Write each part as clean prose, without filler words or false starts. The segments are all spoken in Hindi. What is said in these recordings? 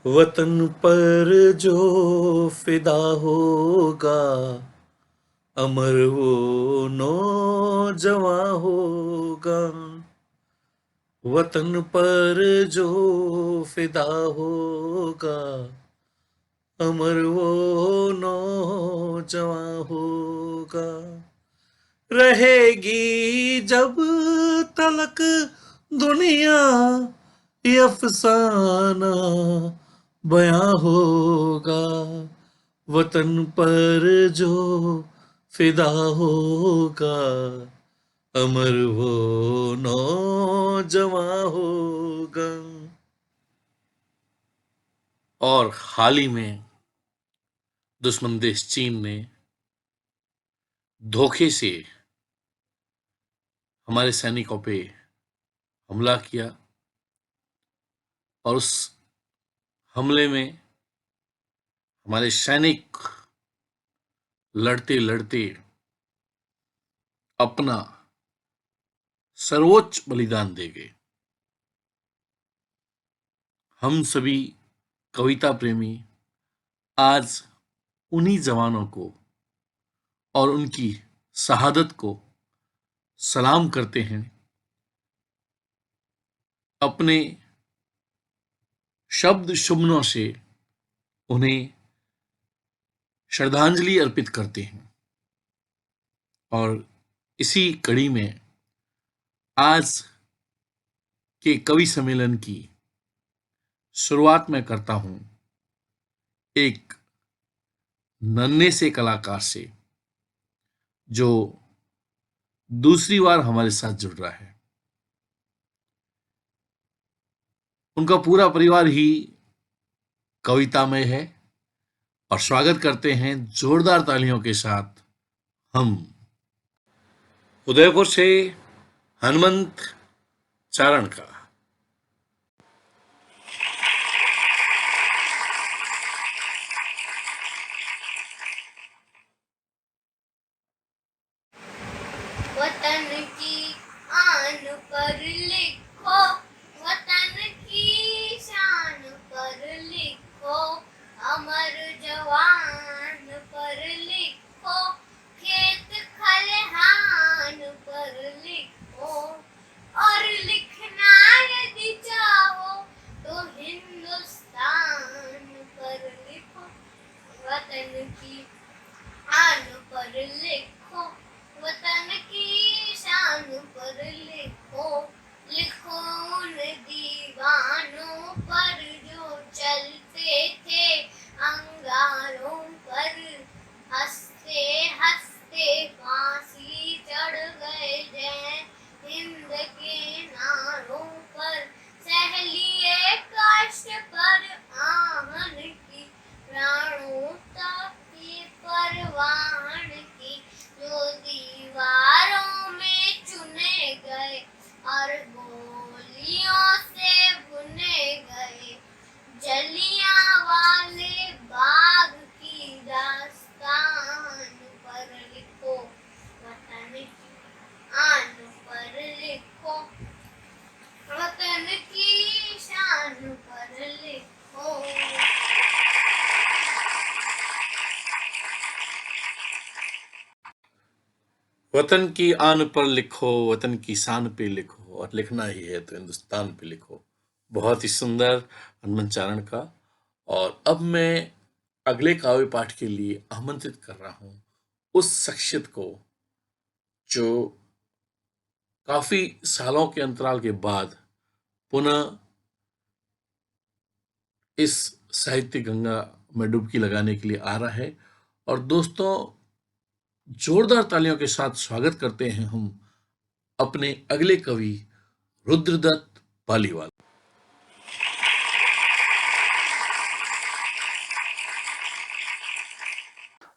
वतन पर जो फिदा होगा, अमर वो नौजवां होगा। वतन पर जो फिदा होगा, अमर वो नौजवां होगा। रहेगी जब तलक दुनिया, ये अफसाना बयां होगा। वतन पर जो फिदा होगा, अमर वो नौजवां होगा। और हाल ही में दुश्मन देश चीन ने धोखे से हमारे सैनिकों पे हमला किया और उस हमले में हमारे सैनिक लड़ते लड़ते अपना सर्वोच्च बलिदान दे गए। हम सभी कविता प्रेमी आज उन्हीं जवानों को और उनकी शहादत को सलाम करते हैं, अपने शब्द शुभनों से उन्हें श्रद्धांजलि अर्पित करते हैं। और इसी कड़ी में आज के कवि सम्मेलन की शुरुआत मैं करता हूं एक नन्हे से कलाकार से जो दूसरी बार हमारे साथ जुड़ रहा है। उनका पूरा परिवार ही कवितामय है और स्वागत करते हैं जोरदार तालियों के साथ हम उदयपुर से हनुमंत चारण का। वतन की आन पर लिखो, वतन की शान पर लिखो, अमर जवान पर लिखो, खेत खलिहान पर लिखो, और लिखना यदि चाहो तो हिंदुस्तान पर लिखो। वतन की आन पर लिखो, वतन की शान पर लिखो, लिखो उन दीवानों पर जो चलते थे अंगारों पर, हंसते हंसते फांसी चढ़ गए जय हिंद के नारों पर। सह लिए कष्ट पर आहन की, प्राणों तक की परवान की, जो दीवारों में चुने गए और गोलियों से बुने गए। जलियांवाले बाग की दास्तान पर लिखो, वतन की आन पर लिखो, वतन की शान पर लिखो। वतन की आन पर लिखो, वतन की शान पे लिखो, और लिखना ही है तो हिंदुस्तान पे लिखो। बहुत ही सुंदर हनुमंत चारण का। और अब मैं अगले काव्य पाठ के लिए आमंत्रित कर रहा हूं उस शख्सियत को जो काफी सालों के अंतराल के बाद पुनः इस साहित्य गंगा में डुबकी लगाने के लिए आ रहा है। और दोस्तों, जोरदार तालियों के साथ स्वागत करते हैं हम अपने अगले कवि रुद्रदत्त पालीवाल।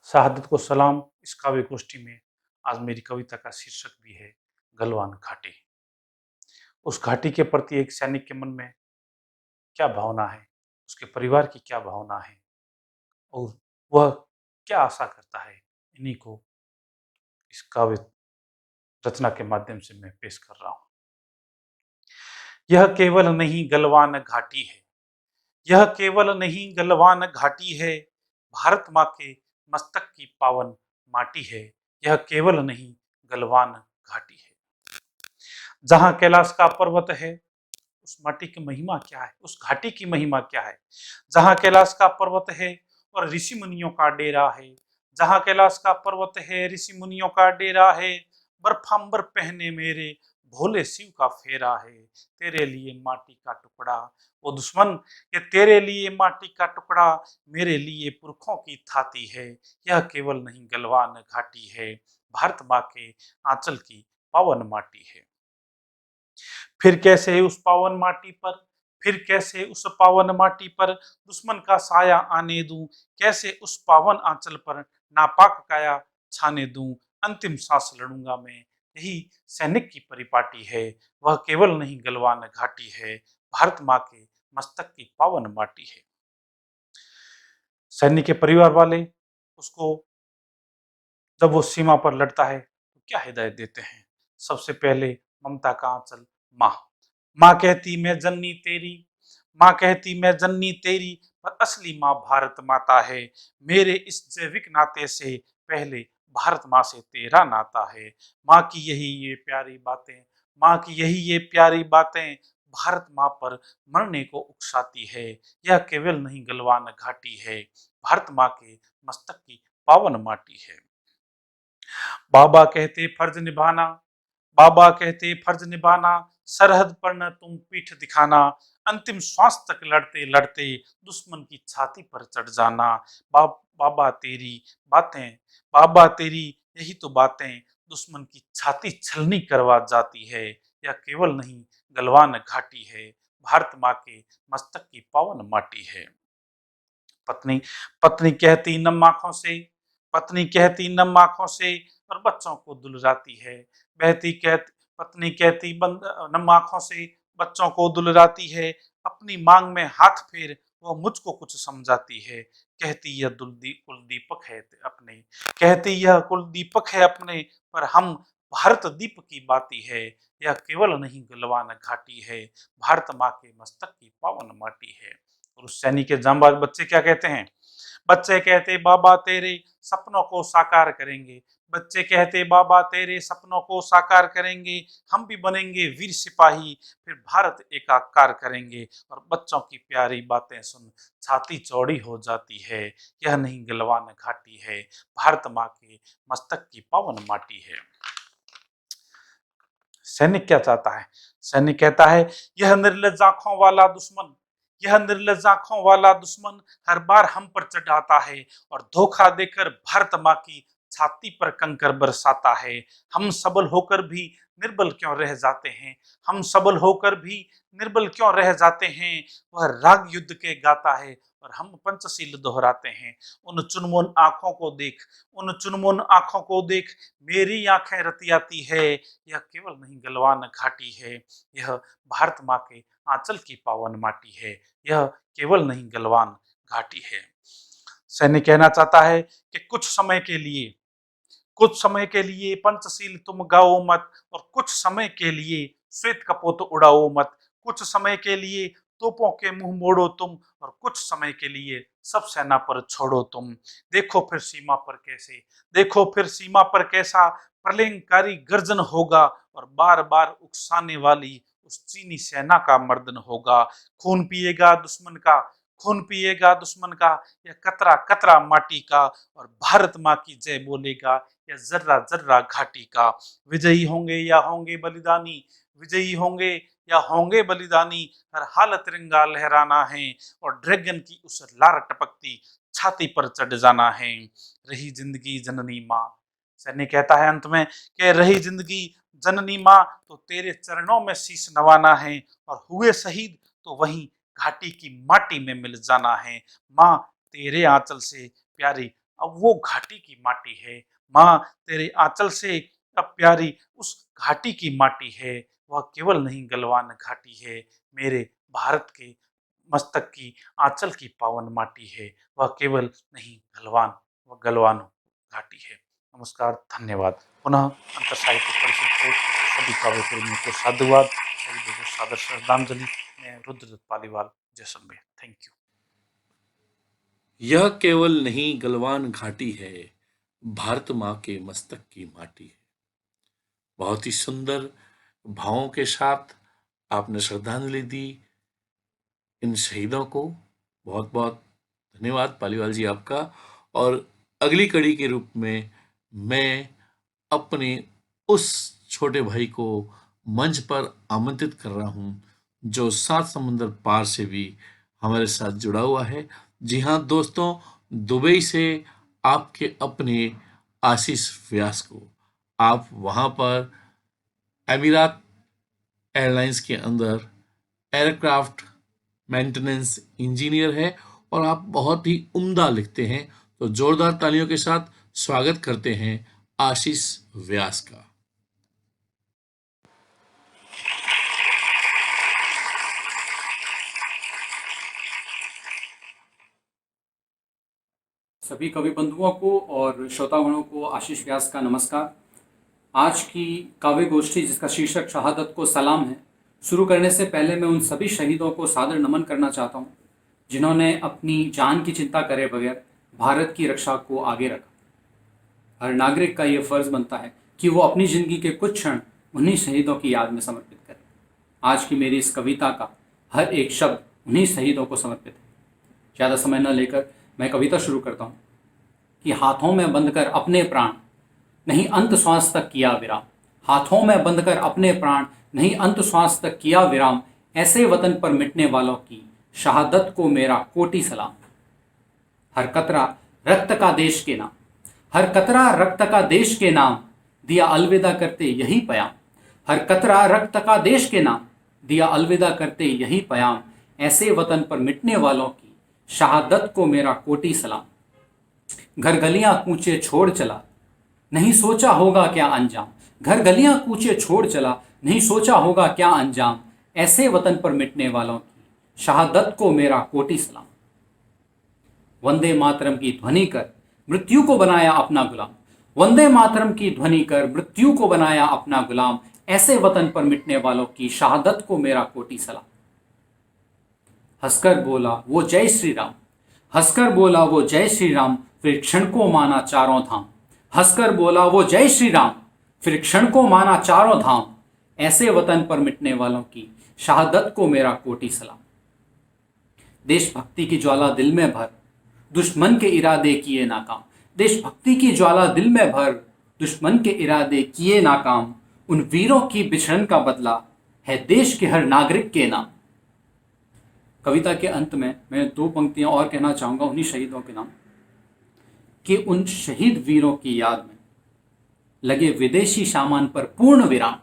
शहादत को सलाम। इस काव्य गोष्ठी में आज मेरी कविता का शीर्षक भी है गलवान घाटी। उस घाटी के प्रति एक सैनिक के मन में क्या भावना है, उसके परिवार की क्या भावना है और वह क्या आशा करता है, इन्हीं को इस काव्य रचना के माध्यम से मैं पेश कर रहा हूं। यह केवल नहीं गलवान घाटी है, यह केवल नहीं गलवान घाटी है, भारत माँ के मस्तक की पावन माटी है। यह केवल नहीं गलवान घाटी है। जहां कैलाश का पर्वत है, उस माटी की महिमा क्या है, उस घाटी की महिमा क्या है। जहां कैलाश का पर्वत है और ऋषि मुनियों का डेरा है, जहां कैलाश का पर्वत है, ऋषि मुनियों का डेरा है, बर्फांबर पहने मेरे भोले शिव का फेरा है। तेरे लिए माटी का टुकड़ा, वो दुश्मन, ये तेरे लिए माटी का टुकड़ा, मेरे लिए पुरखों की थाती है। यह केवल नहीं गलवान घाटी है, भारत माँ के आंचल की पावन माटी है। फिर कैसे उस पावन माटी पर, फिर कैसे उस पावन माटी पर दुश्मन का साया आने दूं, कैसे उस पावन आंचल पर नापाक काया छाने दूं। अंतिम सांस लड़ूंगा मैं, यही सैनिक की परिपाटी है। वह केवल नहीं गलवान घाटी है, भारत माँ के मस्तक की पावन माटी है। सैनिक के परिवार वाले उसको, जब वो सीमा पर लड़ता है तो क्या हिदायत देते हैं। सबसे पहले ममता का आंचल माँ। माँ कहती मैं जननी तेरी, माँ कहती मैं जननी तेरी, पर असली माँ भारत माता है। मेरे इस जैविक नाते से पहले भारत माँ से तेरा नाता है। माँ की यही ये प्यारी बातें, माँ की यही ये प्यारी बातें भारत माँ पर मरने को उकसाती है। यह केवल नहीं गलवान घाटी है, भारत माँ के मस्तक की पावन माटी है। बाबा कहते फर्ज निभाना, बाबा कहते फर्ज निभाना, सरहद पर न तुम पीठ दिखाना, अंतिम श्वास तक लड़ते लड़ते दुश्मन की छाती पर चढ़ जाना। बाबा तेरी बातें, बाबा तेरी यही तो बातें दुश्मन की छाती छलनी करवा जाती है। यह केवल नहीं गलवान घाटी है, भारत माँ के मस्तक की पावन माटी है। पत्नी, पत्नी कहती नम आंखों से, पत्नी कहती नम आंखों से और बच्चों को दुलराती है। बहती कहती, पत्नी कहती बंद नम आंखों से बच्चों को दुलराती है। अपनी मांग में हाथ फेर वो मुझको कुछ समझाती है। कहती यह कुल दीपक है अपने, कहती यह कुल दीपक है अपने, पर हम भारत दीप की बाती है। यह केवल नहीं गलवान घाटी है, भारत माँ के मस्तक की पावन माटी है। और उस सैनिक के जांबाज बच्चे क्या कहते हैं। बच्चे कहते बाबा तेरे सपनों को साकार करेंगे, बच्चे कहते बाबा तेरे सपनों को साकार करेंगे, हम भी बनेंगे वीर सिपाही, फिर भारत एकाकार करेंगे। और बच्चों की प्यारी बातें सुन छाती चौड़ी हो जाती है। यह नहीं गलवान घाटी है, भारत माँ के मस्तक की पावन माटी है। सैनिक क्या चाहता है। सैनिक कहता है यह निर्लज आंखों वाला दुश्मन, यह निर्लज आंखों वाला दुश्मन हर बार हम पर चढ़ाता है और धोखा देकर भारत माँ की छाती पर कंकर बरसाता है। हम सबल होकर भी निर्बल क्यों रह जाते हैं, हम सबल होकर भी निर्बल क्यों रह जाते हैं। वह राग युद्ध के गाता है और हम पंचशील दोहराते हैं। उन चुनमुन आंखों को देख, उन चुनमुन आंखों को देख, मेरी आंखें रतियाती है। यह केवल नहीं गलवान घाटी है, यह भारत माँ के आंचल की पावन माटी है। यह केवल नहीं गलवान घाटी है। सैनिक कहना चाहता है कि कुछ समय के लिए, कुछ समय के लिए पंचशील तुम गाओ मत, और कुछ समय के लिए श्वेत कपोत उड़ाओ मत। कुछ समय के लिए तोपों के मुंह मोड़ो तुम, और कुछ समय के लिए सब सेना पर छोड़ो तुम। देखो फिर सीमा पर कैसे, देखो फिर सीमा पर कैसा प्रलयंकारी गर्जन होगा, और बार बार उकसाने वाली उस चीनी सेना का मर्दन होगा। खून पिएगा दुश्मन का, खून पिएगा दुश्मन का, यह कतरा कतरा माटी का, और भारत माँ की जय बोलेगा या जर्रा जर्रा घाटी का। विजयी होंगे या होंगे बलिदानी, विजयी होंगे या होंगे बलिदानी, हर हाल तिरंगा लहराना है, और ड्रैगन की उस लार टपकती छाती पर चढ़ जाना है। रही जिंदगी जननी माँ, सैनिक कहता है अंत में कि रही जिंदगी जननी माँ, तो तेरे चरणों में शीश नवाना है, और हुए शहीद तो वहीं घाटी की माटी में मिल जाना है। माँ तेरे आंचल से प्यारी अब वो घाटी की माटी है, माँ तेरे आंचल से अब प्यारी उस घाटी की माटी है। वह केवल नहीं गलवान घाटी है, मेरे भारत के मस्तक की आंचल की पावन माटी है। वह केवल नहीं गलवान, वह गलवान घाटी है। नमस्कार, धन्यवाद। पुनः अंतर साहित्य परिषद को सभी काव्य प्रेमियों को साधुवाद, शहीदों को सादर श्रद्धांजलि। मैं रुद्र पालीवाल जैसलमेर। Thank you. यह केवल नहीं गलवान घाटी है, भारत माँ के मस्तक की माटी है। बहुत ही सुंदर भावों के साथ आपने श्रद्धांजलि दी इन शहीदों को। बहुत बहुत धन्यवाद पालीवाल जी आपका। और अगली कड़ी के रूप में मैं अपने उस छोटे भाई को मंच पर आमंत्रित कर रहा हूं जो 7 समुंदर पार से भी हमारे साथ जुड़ा हुआ है। जी हाँ दोस्तों, दुबई से आपके अपने आशीष व्यास को, आप वहां पर एमिरात एयरलाइंस के अंदर एयरक्राफ्ट मेंटेनेंस इंजीनियर है और आप बहुत ही उम्दा लिखते हैं। तो जोरदार तालियों के साथ स्वागत करते हैं आशीष व्यास का। सभी कवि बंधुओं को और श्रोतागणों को आशीष व्यास का नमस्कार। आज की काव्य गोष्ठी जिसका शीर्षक शहादत को सलाम है, शुरू करने से पहले मैं उन सभी शहीदों को सादर नमन करना चाहता हूँ जिन्होंने अपनी जान की चिंता करे बगैर भारत की रक्षा को आगे रखा। हर नागरिक का ये फर्ज बनता है कि वो अपनी जिंदगी के कुछ क्षण उन्हीं शहीदों की याद में समर्पित करे। आज की मेरी इस कविता का हर एक शब्द उन्हीं शहीदों को समर्पित है। ज़्यादा समय न लेकर मैं कविता शुरू करता हूँ कि हाथों में बंधकर अपने प्राण नहीं अंत श्वास तक किया विराम। हाथों में बंधकर अपने प्राण नहीं अंत श्वास तक किया विराम। ऐसे वतन पर मिटने वालों की शहादत को मेरा कोटि सलाम। हर कतरा रक्त का देश के नाम, हर कतरा रक्त का देश के नाम, दिया अलविदा करते यही पयाम। हर कतरा रक्त का देश के नाम, दिया अलविदा करते यही पयाम। ऐसे वतन पर मिटने वालों की शहादत को मेरा कोटि सलाम। घर गलियां कूचे छोड़ चला, नहीं सोचा होगा क्या अंजाम। घर गलियां कूचे छोड़ चला, नहीं सोचा होगा क्या अंजाम। ऐसे वतन पर मिटने वालों की शहादत को मेरा कोटि सलाम। वंदे मातरम की ध्वनि कर मृत्यु को बनाया अपना गुलाम। वंदे मातरम की ध्वनि कर मृत्यु को बनाया अपना गुलाम। ऐसे वतन पर मिटने वालों की शहादत को मेरा कोटि सलाम। हंसकर बोला वो जय श्री राम, हंसकर बोला वो जय श्री राम, फिर क्षण को माना चारों धाम। हंसकर बोला वो जय श्री राम, फिर क्षण को माना चारों धाम। ऐसे वतन पर मिटने वालों की शहादत को मेरा कोटि सलाम। देशभक्ति की ज्वाला दिल में भर, दुश्मन के इरादे किए नाकाम। देशभक्ति की ज्वाला दिल में भर, दुश्मन के इरादे किए नाकाम। उन वीरों की बिछड़न का बदला है देश के हर नागरिक के नाम। कविता के अंत में मैं 2 पंक्तियां और कहना चाहूंगा उन्हीं शहीदों के नाम कि उन शहीद वीरों की याद में लगे विदेशी सामान पर पूर्ण विराम।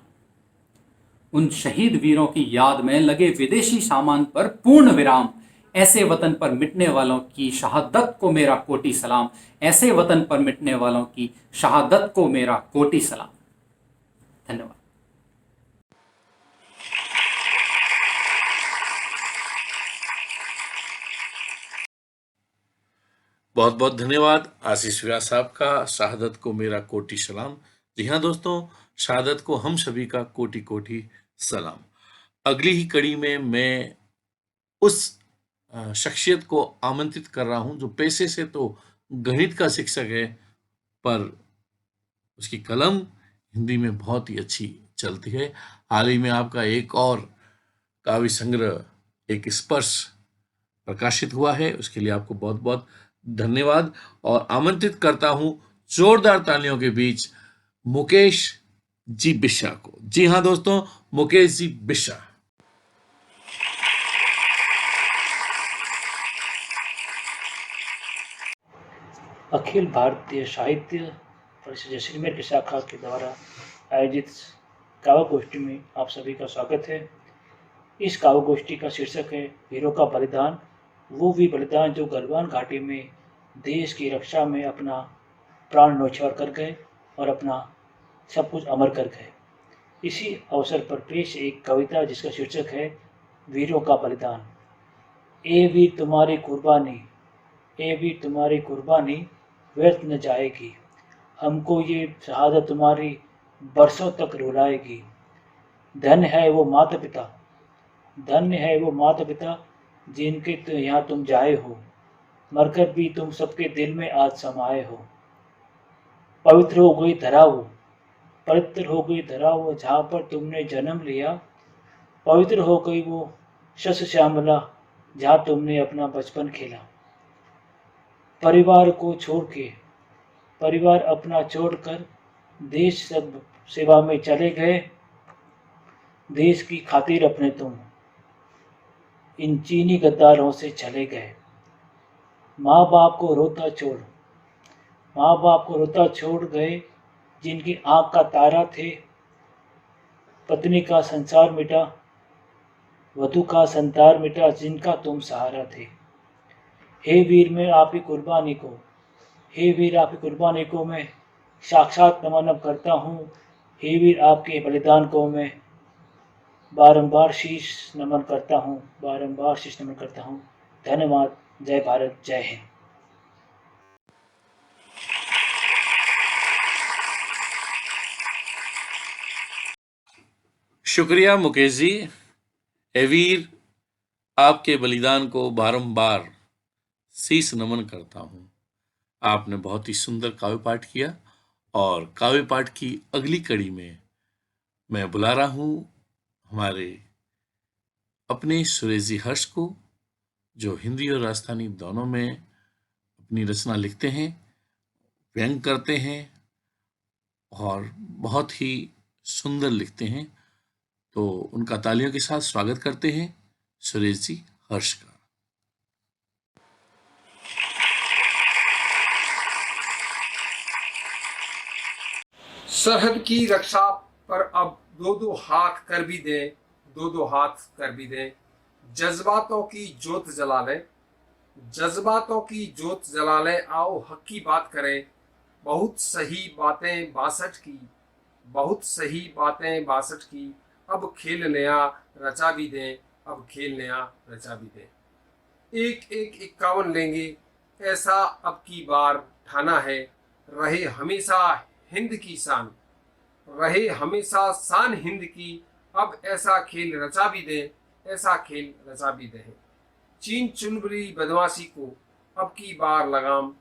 उन शहीद वीरों की याद में लगे विदेशी सामान पर पूर्ण विराम। ऐसे वतन पर मिटने वालों की शहादत को मेरा कोटि सलाम। ऐसे वतन पर मिटने वालों की शहादत को मेरा कोटि सलाम। धन्यवाद। बहुत बहुत धन्यवाद आशीष व्यास साहब का। शहादत को मेरा कोटि सलाम। जी हाँ दोस्तों, शहादत को हम सभी का कोटि कोटि सलाम। अगली ही कड़ी में मैं उस शख्सियत को आमंत्रित कर रहा हूं जो पेशे से तो गणित का शिक्षक है, पर उसकी कलम हिंदी में बहुत ही अच्छी चलती है। हाल ही में आपका एक और काव्य संग्रह एक स्पर्श प्रकाशित हुआ है, उसके लिए आपको बहुत बहुत धन्यवाद। और आमंत्रित करता हूं जोरदार तालियों के बीच मुकेश जी बिश्रा को। जी हाँ दोस्तों, मुकेश जी बिश्रा। अखिल भारतीय साहित्य परिषद जैसलमेर की शाखा के द्वारा आयोजित काव्य गोष्ठी में आप सभी का स्वागत है। इस काव्य गोष्ठी का शीर्षक है वीरों का बलिदान, वो भी बलिदान जो गलवान घाटी में देश की रक्षा में अपना प्राण न्यौछावर कर गए और अपना सब कुछ अमर कर गए। इसी अवसर पर पेश एक कविता जिसका शीर्षक है वीरों का बलिदान। ए वीर तुम्हारी कुर्बानी, ए वीर तुम्हारी कुर्बानी व्यर्थ न जाएगी। हमको ये शहादत तुम्हारी बरसों तक रुलाएगी। धन्य है वो माता पिता, धन्य है वो माता पिता जिनके तो यहाँ तुम जाए हो, मरकर भी तुम सबके दिल में आज समाये हो। पवित्र हो गई धरा वो, पवित्र हो गई धरा वो जहाँ पर तुमने जन्म लिया। पवित्र हो गई वो शस्य श्यामला जहाँ तुमने अपना बचपन खेला। परिवार को छोड़ के, परिवार अपना छोड़कर देश सब सेवा में चले गए। देश की खातिर अपने तुम इन चीनी गद्दारों से चले गए। माँ बाप को रोता छोड़, माँ बाप को रोता छोड़ गए जिनकी आँख का तारा थे। पत्नी का संसार मिटा, वधु का संतार मिटा जिनका तुम सहारा थे। हे वीर मैं आपकी कुर्बानी को, हे वीर आपकी कुर्बानी को मैं साक्षात नमन करता हूँ। हे वीर आपके बलिदान को मैं बारंबार शीश नमन करता हूँ, बारंबार शीश नमन करता हूँ। धन्यवाद। जय भारत, जय हिंद। शुक्रिया मुकेश जी। ए वीर आपके बलिदान को बारंबार शीश नमन करता हूँ। आपने बहुत ही सुंदर काव्य पाठ किया और काव्य पाठ की अगली कड़ी में मैं बुला रहा हूँ हमारे अपने सुरेश जी हर्ष को, जो हिंदी और राजस्थानी दोनों में अपनी रचना लिखते हैं, व्यंग करते हैं और बहुत ही सुंदर लिखते हैं। तो उनका तालियों के साथ स्वागत करते हैं सुरेश जी हर्ष का। सरहद की रक्षा पर अब दो दो हाथ कर भी दें, दो दो हाथ कर भी दें। जज्बातों की जोत जला लें, जज्बातों की जोत जला लें। आओ हक की बात करें। बहुत सही बातें 62 की, बहुत सही बातें 62 की। अब खेल नया रचा भी दें, अब खेल नया रचा भी दें। 1-1-51 लेंगे ऐसा अब की बार ठाना है। रहे हमेशा हिंद की शान, रहे हमेशा शान हिंद की। अब ऐसा खेल रचा भी दें, ऐसा खेल रचा भी दें। चीन चुनबुली बदमाशी को अब की बार लगाम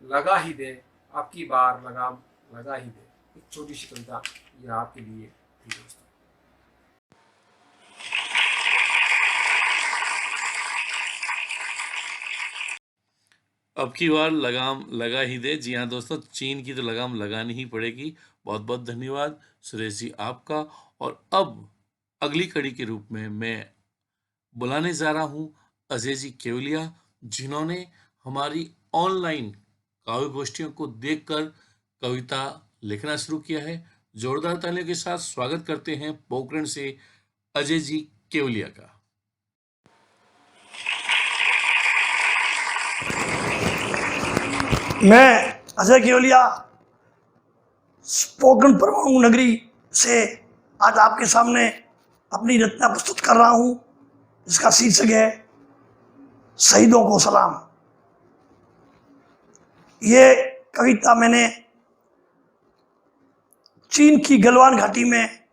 लगा ही दें, अब की बार लगाम लगा ही दें। एक छोटी सी कविता ये आपके लिए थी दोस्तों। अब की बार लगाम लगा ही दे। जी हाँ दोस्तों, चीन की तो लगाम लगानी ही पड़ेगी। बहुत बहुत धन्यवाद सुरेश जी आपका। और अब अगली कड़ी के रूप में मैं बुलाने जा रहा हूँ अजय जी केवलिया, जिन्होंने हमारी ऑनलाइन काव्य गोष्ठियों को देखकर कविता लिखना शुरू किया है। जोरदार तालियों के साथ स्वागत करते हैं पोखरण से अजय जी केवलिया का। मैं अजय केवलिया स्पोकन परमाणु नगरी से आज आपके सामने अपनी रचना प्रस्तुत कर रहा हूं, जिसका शीर्षक है शहीदों को सलाम। ये कविता मैंने चीन की गलवान घाटी में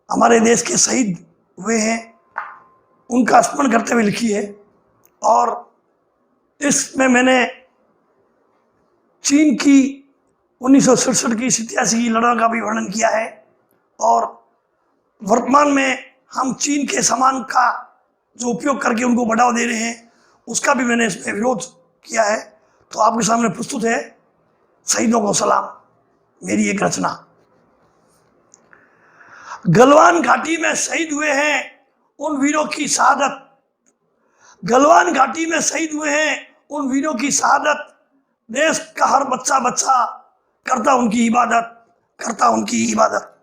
हमारे देश के शहीद हुए हैं उनका स्मरण करते हुए लिखी है। और इसमें मैंने चीन की 1967 की 87 की लड़ाई का भी वर्णन किया है। और वर्तमान में हम चीन के सामान का जो उपयोग करके उनको बढ़ावा दे रहे हैं उसका भी मैंने इसमें विरोध किया है। तो आपके सामने प्रस्तुत है शहीदों को सलाम, मेरी एक रचना। गलवान घाटी में शहीद हुए हैं उन वीरों की शहादत, गलवान घाटी में शहीद हुए हैं उन वीरों की शहादत। देश का हर बच्चा बच्चा करता उनकी इबादत, करता उनकी इबादत।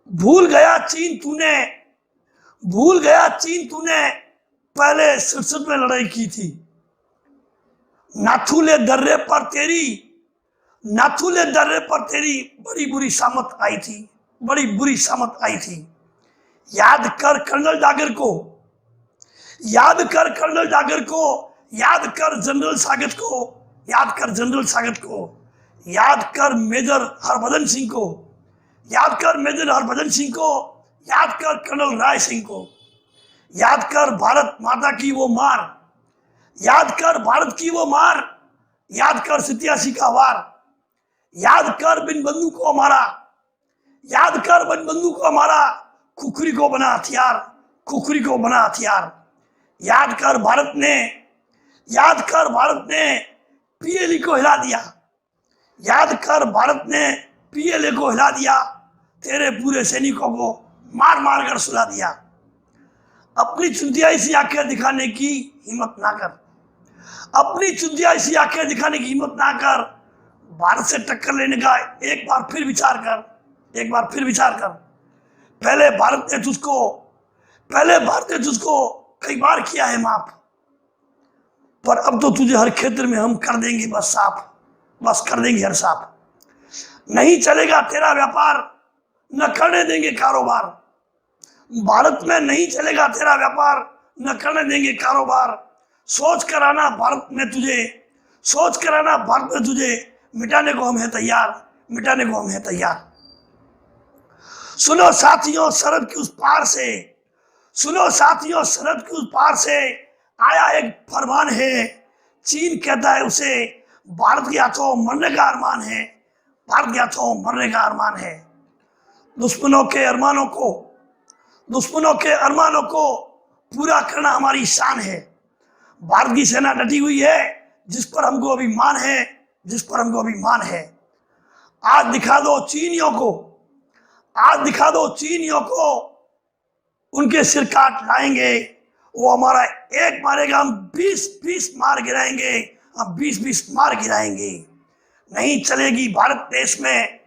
भूल गया चीन तूने, भूल गया चीन तूने पहले 67 में लड़ाई की थी। नाथुले दर्रे पर तेरी, नाथुले दर्रे पर तेरी बड़ी बुरी शामत आई थी, बड़ी बुरी शामत आई थी। याद कर कर्नल डागर को, याद कर कर्नल डागर को, याद कर जनरल सागत को, याद कर जनरल सागत को, याद कर मेजर हरभजन सिंह को, याद कर मेजर हरभजन सिंह को, याद कर कर्नल राय सिंह को, याद कर भारत माता की वो मार, याद कर भारत की वो मार, याद कर 87 का वार, याद कर बिन बंदूक को हमारा, याद कर बिन बंदूक को हमारा, खुखरी को बना हथियार, खुखरी को बना हथियार। याद कर भारत ने, याद कर भारत ने पीएलए को हिला दिया, याद कर भारत ने पीएलए को हिला दिया, तेरे पूरे सैनिकों को मार मार कर सुला दिया। अपनी चुंदियाई सी आंखें दिखाने की हिम्मत ना कर, अपनी चुंदियाई सी आंखें दिखाने की हिम्मत ना कर। भारत से टक्कर लेने का एक बार फिर विचार कर, एक बार फिर विचार कर। पहले भारत ने तुझको कई बार किया है माफ, पर अब तो तुझे हर क्षेत्र में हम कर देंगे बस साफ, बस कर देंगे हर साफ। नहीं चलेगा तेरा व्यापार, न करने देंगे कारोबार। भारत में नहीं चलेगा तेरा व्यापार, न करने देंगे कारोबार। सोच कर आना भारत में तुझे, सोच कर आना भारत में तुझे, मिटाने को हम हैं तैयार, मिटाने को हम हैं तैयार। सुनो साथियों सरहद की उस पार से, सुनो साथियों सरहद की उस पार से आया एक फरमान है। चीन कहता है उसे भारत के हाथों मरने का अरमान है, भारत के हाथों मरने का अरमान है। दुश्मनों के अरमानों को, दुश्मनों के अरमानों को पूरा करना हमारी शान है। भारत की सेना डटी हुई है, जिस पर हमको अभिमान है, जिस पर हमको अभिमान है। आज दिखा दो चीनियों को, आज दिखा दो चीनियों को, उनके सिर काट लाएंगे। वो हमारा एक मारेगा, हम 20-20 मार गिराएंगे, हम 20-20 मार गिराएंगे। नहीं चलेगी भारत देश में,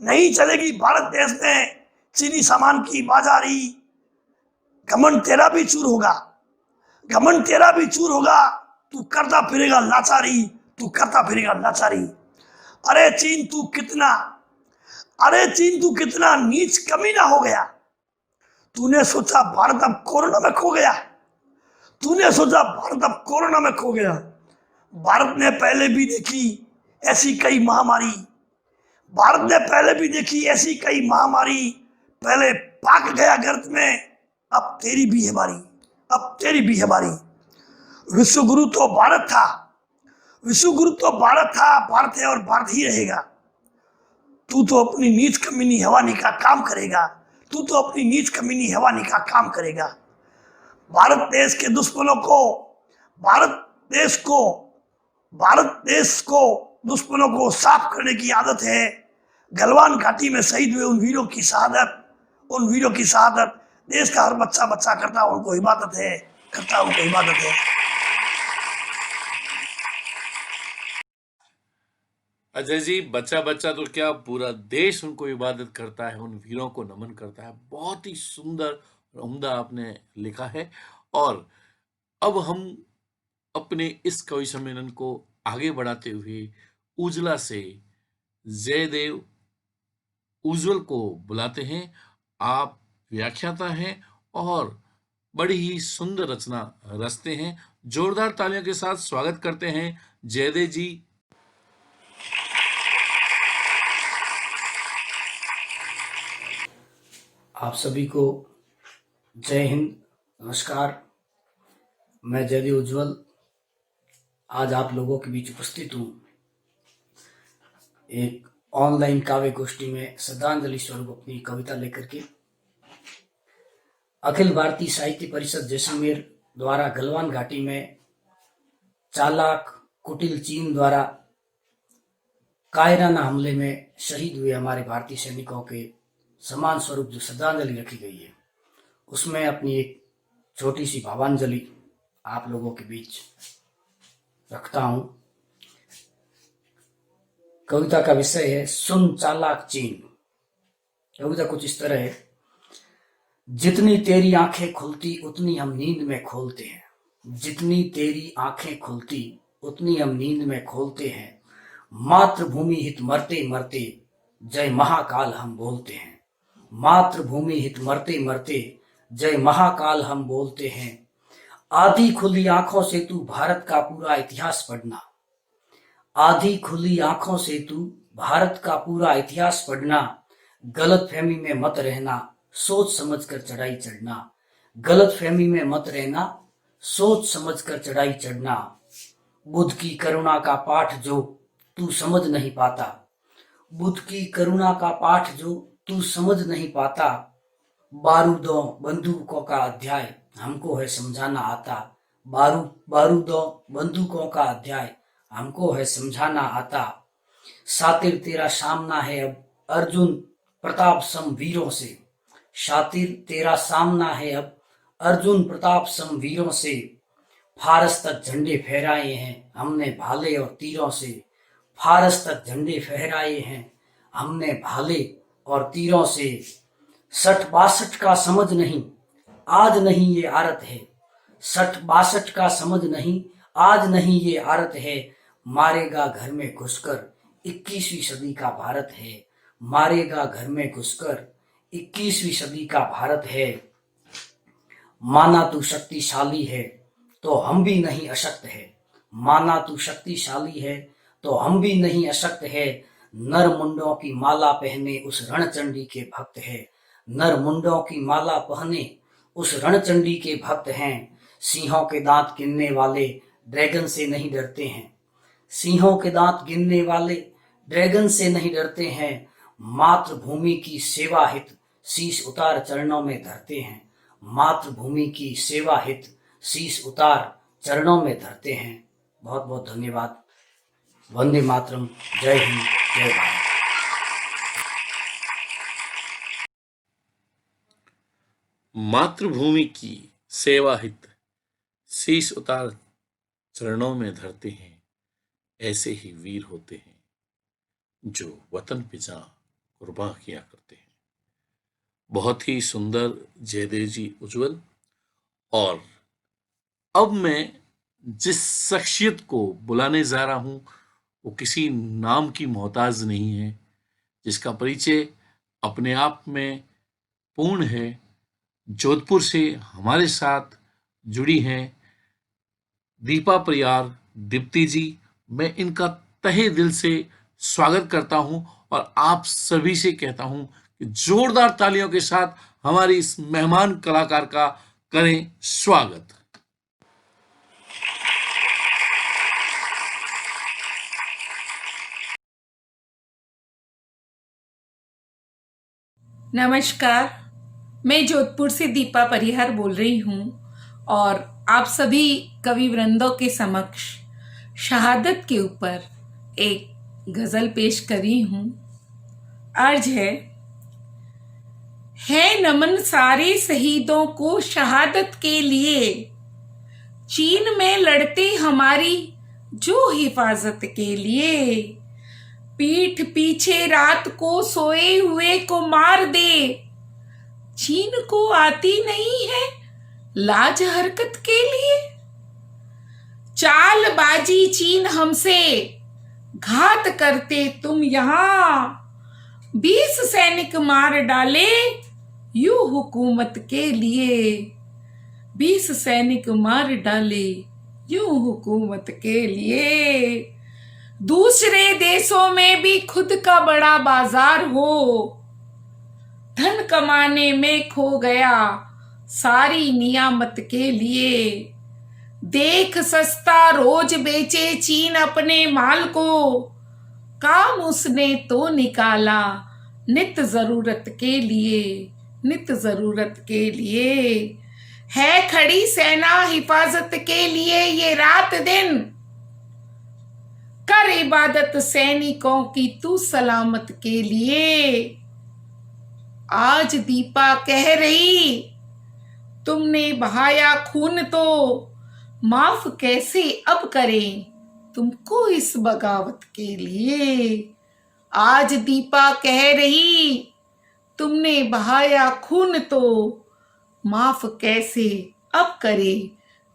नहीं चलेगी भारत देश में चीनी सामान की बाजारी। घमंड तेरा भी चूर होगा, घमंड तेरा भी चूर होगा। तू करता फिरेगा लाचारी, तू करता फिरेगा लाचारी। अरे चीन तू कितना, अरे चीन तू कितना नीच कमीना हो गया। तूने सोचा भारत अब कोरोना में खो गया, तूने सोचा भारत अब कोरोना में खो गया। भारत ने पहले भी देखी ऐसी कई महामारी, भारत ने पहले भी देखी ऐसी कई महामारी। पहले पाक गया गर्त में, अब तेरी भी है बारी, अब तेरी भी है बारी। विश्व गुरु तो भारत था, विश्व गुरु तो भारत था, भारत है और भारत ही रहेगा। तू तो अपनी नीच कमीनी हवानी का काम करेगा, तू तो अपनी नीच कमीनी हवानी का काम करेगा। भारत देश के दुश्मनों को, भारत देश को, भारत देश को दुश्मनों को साफ करने की आदत है। गलवान घाटी में शहीद हुए उन वीरों की शहादत, उन वीरों की शहादत देश का हर बच्चा बच्चा करता उनको इबादत है, करता उनको इबादत है। अजय जी, बच्चा बच्चा तो क्या, पूरा देश उनको इबादत करता है, उन वीरों को नमन करता है। बहुत ही सुंदर और उम्दा आपने लिखा है। और अब हम अपने इस कवि सम्मेलन को आगे बढ़ाते हुए उजला से जयदेव उज्जवल को बुलाते हैं। आप व्याख्याता हैं और बड़ी ही सुंदर रचना रचते हैं। जोरदार तालियों के साथ स्वागत करते हैं जयदेव जी। आप सभी को जय हिंद, नमस्कार। मैं जयदेव उज्जवल आज आप लोगों के बीच उपस्थित हूँ एक ऑनलाइन काव्य गोष्ठी में श्रद्धांजलि स्वरूप अपनी कविता लेकर के। अखिल भारतीय साहित्य परिषद जैसलमेर द्वारा गलवान घाटी में चालाक कुटिल चीन द्वारा कायराना हमले में शहीद हुए हमारे भारतीय सैनिकों के सम्मान स्वरूप जो श्रद्धांजलि रखी गई है, उसमें अपनी एक छोटी सी भावांजलि आप लोगों के बीच रखता हूं। कविता का विषय है सुन चालाक चीन। कविता कुछ इस तरह है। जितनी तेरी आंखें खुलती उतनी हम नींद में खोलते हैं, जितनी तेरी आंखें खुलती उतनी हम नींद में खोलते हैं। मातृभूमि हित मरते मरते जय महाकाल हम बोलते हैं, मातृभूमि हित मरते मरते जय महाकाल हम बोलते हैं। आधी खुली आंखों से तू भारत का पूरा इतिहास पढ़ना, आधी खुली आंखों से तू भारत का पूरा इतिहास पढ़ना। गलत फहमी में मत रहना, सोच समझ कर चढ़ाई चढ़ना, गलतफहमी में मत रहना, सोच समझकर चढ़ाई चढ़ना। बुद्ध की करुणा का पाठ जो तू समझ नहीं पाता, बुद्ध की करुणा का पाठ जो तू समझ नहीं पाता। बारूदों बंदूकों का अध्याय हमको है समझाना आता, बारूदों बंदूकों का अध्याय हमको है समझाना आता। शातिर तेरा सामना है अब अर्जुन प्रताप सम वीरों से, शातिर तेरा सामना है अब अर्जुन प्रताप सम वीरों से। फारस तक झंडे फहराए हैं हमने भाले और तीरों से, फारस तक झंडे फहराए हैं हमने भाले और तीरों से। 60-62 का समझ नहीं आज नहीं ये आरत है, 60-62 का समझ नहीं आज नहीं ये आरत है। मारेगा घर में घुसकर 21वीं सदी का भारत है, मारेगा घर में घुसकर 21वीं सदी का भारत है। माना तू शक्तिशाली है तो हम भी नहीं अशक्त है, माना तू शक्तिशाली है तो हम भी नहीं अशक्त है। नर मुंडों की माला पहने उस रणचंडी के भक्त है, नर मुंडों की माला पहने उस रणचंडी के भक्त हैं। सिंहों के दांत गिनने वाले ड्रैगन से नहीं डरते हैं, सिंहों के दांत गिनने वाले ड्रैगन से नहीं डरते हैं। मातृभूमि की सेवा हित शीश उतार चरणों में धरते हैं, मातृभूमि की सेवा हित शीश उतार चरणों में धरते हैं। बहुत बहुत धन्यवाद। वंदे मातरम। जय हिंद, जय भारत। मातृभूमि की सेवा हित शीश उतार चरणों में धरते हैं, ऐसे ही वीर होते हैं जो वतन पे जान कुर्बान किया करते हैं। बहुत ही सुंदर जयदेव जी उज्जवल। और अब मैं जिस शख्सियत को बुलाने जा रहा हूं वो किसी नाम की मोहताज नहीं है, जिसका परिचय अपने आप में पूर्ण है। जोधपुर से हमारे साथ जुड़ी हैं दीपा परियार दीप्ति जी। मैं इनका तहे दिल से स्वागत करता हूं और आप सभी से कहता हूं कि जोरदार तालियों के साथ हमारी इस मेहमान कलाकार का करें स्वागत। नमस्कार, मैं जोधपुर से दीपा परिहार बोल रही हूँ और आप सभी कवि वृंदों के समक्ष शहादत के ऊपर एक गज़ल पेश करी हूँ। अर्ज है नमन सारे शहीदों को शहादत के लिए, चीन में लड़ते हमारी जो हिफाजत के लिए। पीठ पीछे रात को सोए हुए को मार दे, चीन को आती नहीं है लाज हरकत के लिए। चालबाजी चीन हमसे घात करते तुम यहाँ, 20 सैनिक मार डाले यूं हुकूमत के लिए, 20 सैनिक मार डाले यूं हुकूमत के लिए। दूसरे देशों में भी खुद का बड़ा बाजार हो, धन कमाने में खो गया सारी नियामत के लिए। देख सस्ता रोज बेचे चीन अपने माल को, काम उसने तो निकाला नित जरूरत के लिए, नित जरूरत के लिए। है खड़ी सेना हिफाजत के लिए ये रात दिन, कर इबादत सैनिकों की तू सलामत के लिए। आज दीपा कह रही तुमने बहाया खून तो माफ कैसे अब करें तुमको इस बगावत के लिए। आज दीपा कह रही तुमने बहाया खून तो माफ कैसे अब करें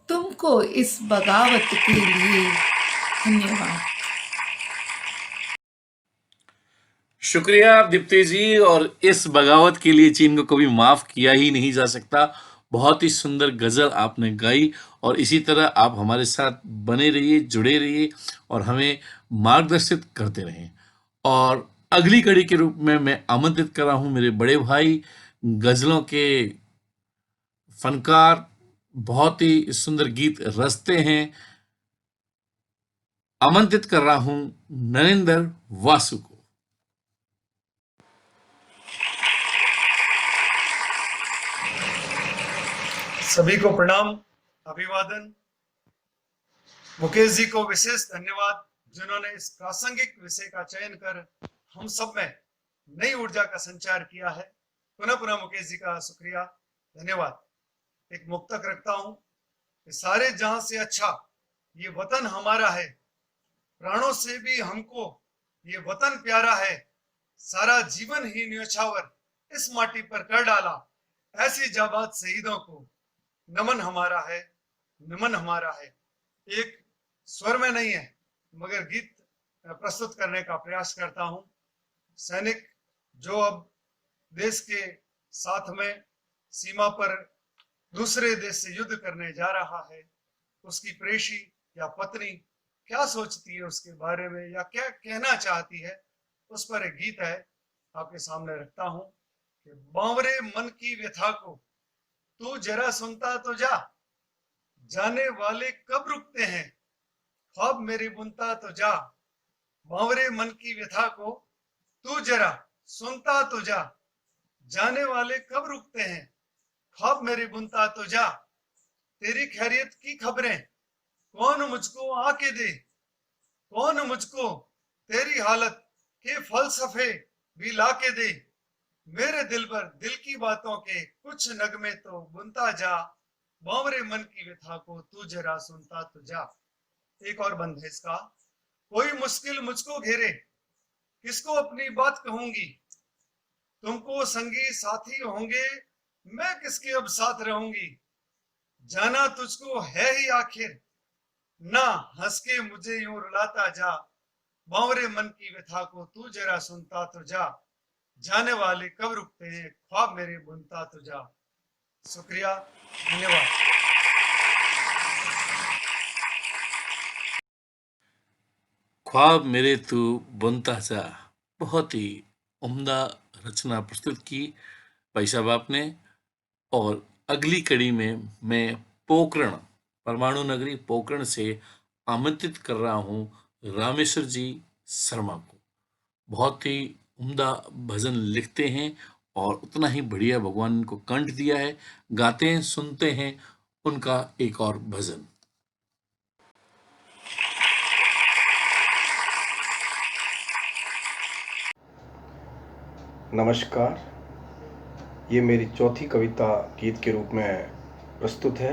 तुमको इस बगावत के लिए। धन्यवाद। शुक्रिया दीप्ति जी। और इस बगावत के लिए चीन को कभी माफ किया ही नहीं जा सकता। बहुत ही सुंदर गजल आपने गाई और इसी तरह आप हमारे साथ बने रहिए, जुड़े रहिए और हमें मार्गदर्शित करते रहें। और अगली कड़ी के रूप में मैं आमंत्रित कर रहा हूं मेरे बड़े भाई, गजलों के फनकार बहुत ही सुंदर गीत रचते हैं। आमंत्रित कर रहा हूं नरेंद्र वासु को। सभी को प्रणाम, अभिवादन। मुकेश जी को विशेष धन्यवाद जिन्होंने इस प्रासंगिक विषय का चयन कर हम सब में नई ऊर्जा का संचार किया है। पुनः पुनः मुकेश जी का शुक्रिया, धन्यवाद। एक मुक्तक रखता हूं कि सारे जहां से अच्छा ये वतन हमारा है, प्राणों से भी हमको ये वतन प्यारा है, सारा जीवन ही न्योछावर इस माटी पर कर डाला, ऐसी जाबाज शहीदों को नमन हमारा है, नमन हमारा है। एक स्वर में नहीं है मगर गीत प्रस्तुत करने का प्रयास करता हूं। सैनिक जो अब देश के साथ में सीमा पर दूसरे देश से युद्ध करने जा रहा है, उसकी प्रेषी या पत्नी क्या सोचती है उसके बारे में या क्या कहना चाहती है, उस पर एक गीत है, आपके सामने रखता हूं कि बावरे मन की व्यथा को तू जरा सुनता तो जा, जाने वाले कब रुकते हैं, ख्वाब मेरे बुनता तो जा। बावरे मन की व्यथा को तू जरा सुनता तो जा, जाने वाले कब रुकते हैं, ख्वाब मेरे बुनता तो जा। तेरी खैरियत की खबरें कौन मुझको आके दे, कौन मुझको तेरी हालत के फलसफे भी लाके दे। मेरे दिल पर दिल की बातों के कुछ नगमे तो बुनता जा, बावरे मन की व्यथा को तू जरा सुनता तो जा। एक और बंद है इसका। कोई मुश्किल मुझको घेरे, किसको अपनी बात कहूंगी, तुमको संगी साथी होंगे, मैं किसके अब साथ रहूंगी। जाना तुझको है ही आखिर, ना हंस के मुझे यूं रुलाता जा, बावरे मन की व्यथा को तू जरा सुनता तो जा, जाने वाले कब रुकते हैं, ख्वाब मेरे बुनता तो जा। शुक्रिया, धन्यवाद। ख्वाब मेरे तू बुनता जा, बहुत ही उम्दा रचना प्रस्तुत की भाई साहब आपने। और अगली कड़ी में मैं पोकरण, परमाणु नगरी पोकरण से आमंत्रित कर रहा हूं रामेश्वर जी शर्मा को। बहुत ही उम्दा भजन लिखते हैं और उतना ही बढ़िया भगवान को कंठ दिया है। गाते हैं, सुनते हैं उनका एक और भजन। नमस्कार, ये मेरी चौथी कविता गीत के रूप में प्रस्तुत है।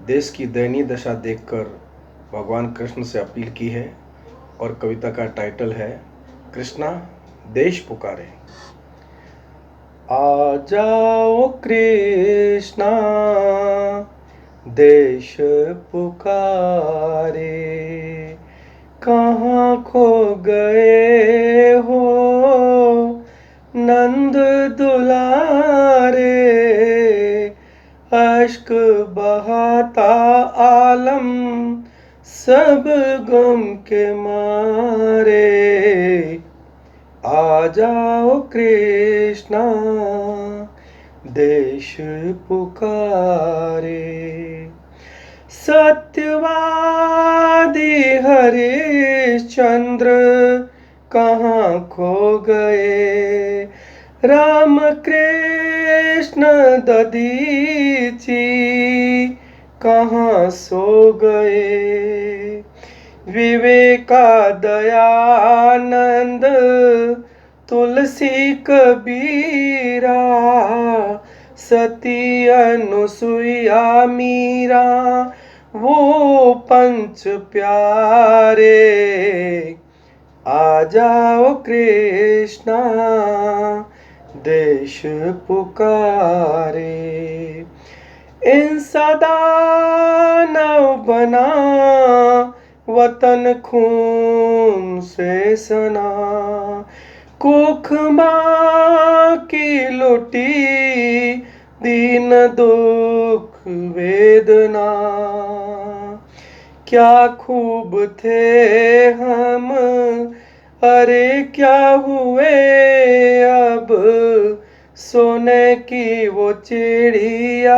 देश की दयनीय दशा देखकर भगवान कृष्ण से अपील की है और कविता का टाइटल है कृष्णा देश पुकारे। आ जाओ कृष्णा देश पुकारे, कहाँ खो गए हो नंद दुलारे। अश्क बहाता आलम सब गम के मारे। आ जाओ कृष्णा देश पुकारे। सत्यवादी हरिश्चंद्र कहाँ खो गए, राम कृष्ण दधीची कहाँ सो गए। विवेका दयानंद तुलसी कबीरा, सती अनुसुईया मीरा वो पंच प्यारे। आ जाओ कृष्णा देश पुकारे। इन सदा नव बना वतन खून से सना, कुख माँ की लुटी दीन दुख वेदना। क्या खूब थे हम, अरे क्या हुए अब सोने की वो चिड़िया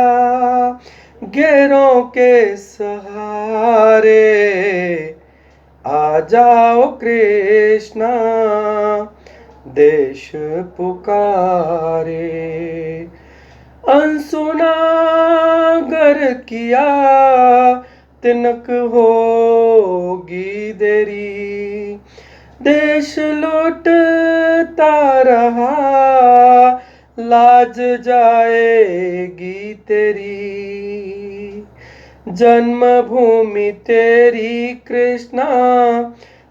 गैरों के सहारे, आ जाओ कृष्णा देश पुकारे। अनसुनागर किया तिनक होगी देरी, देश लौटता रहा लाज जाएगी तेरी। जन्मभूमि तेरी कृष्णा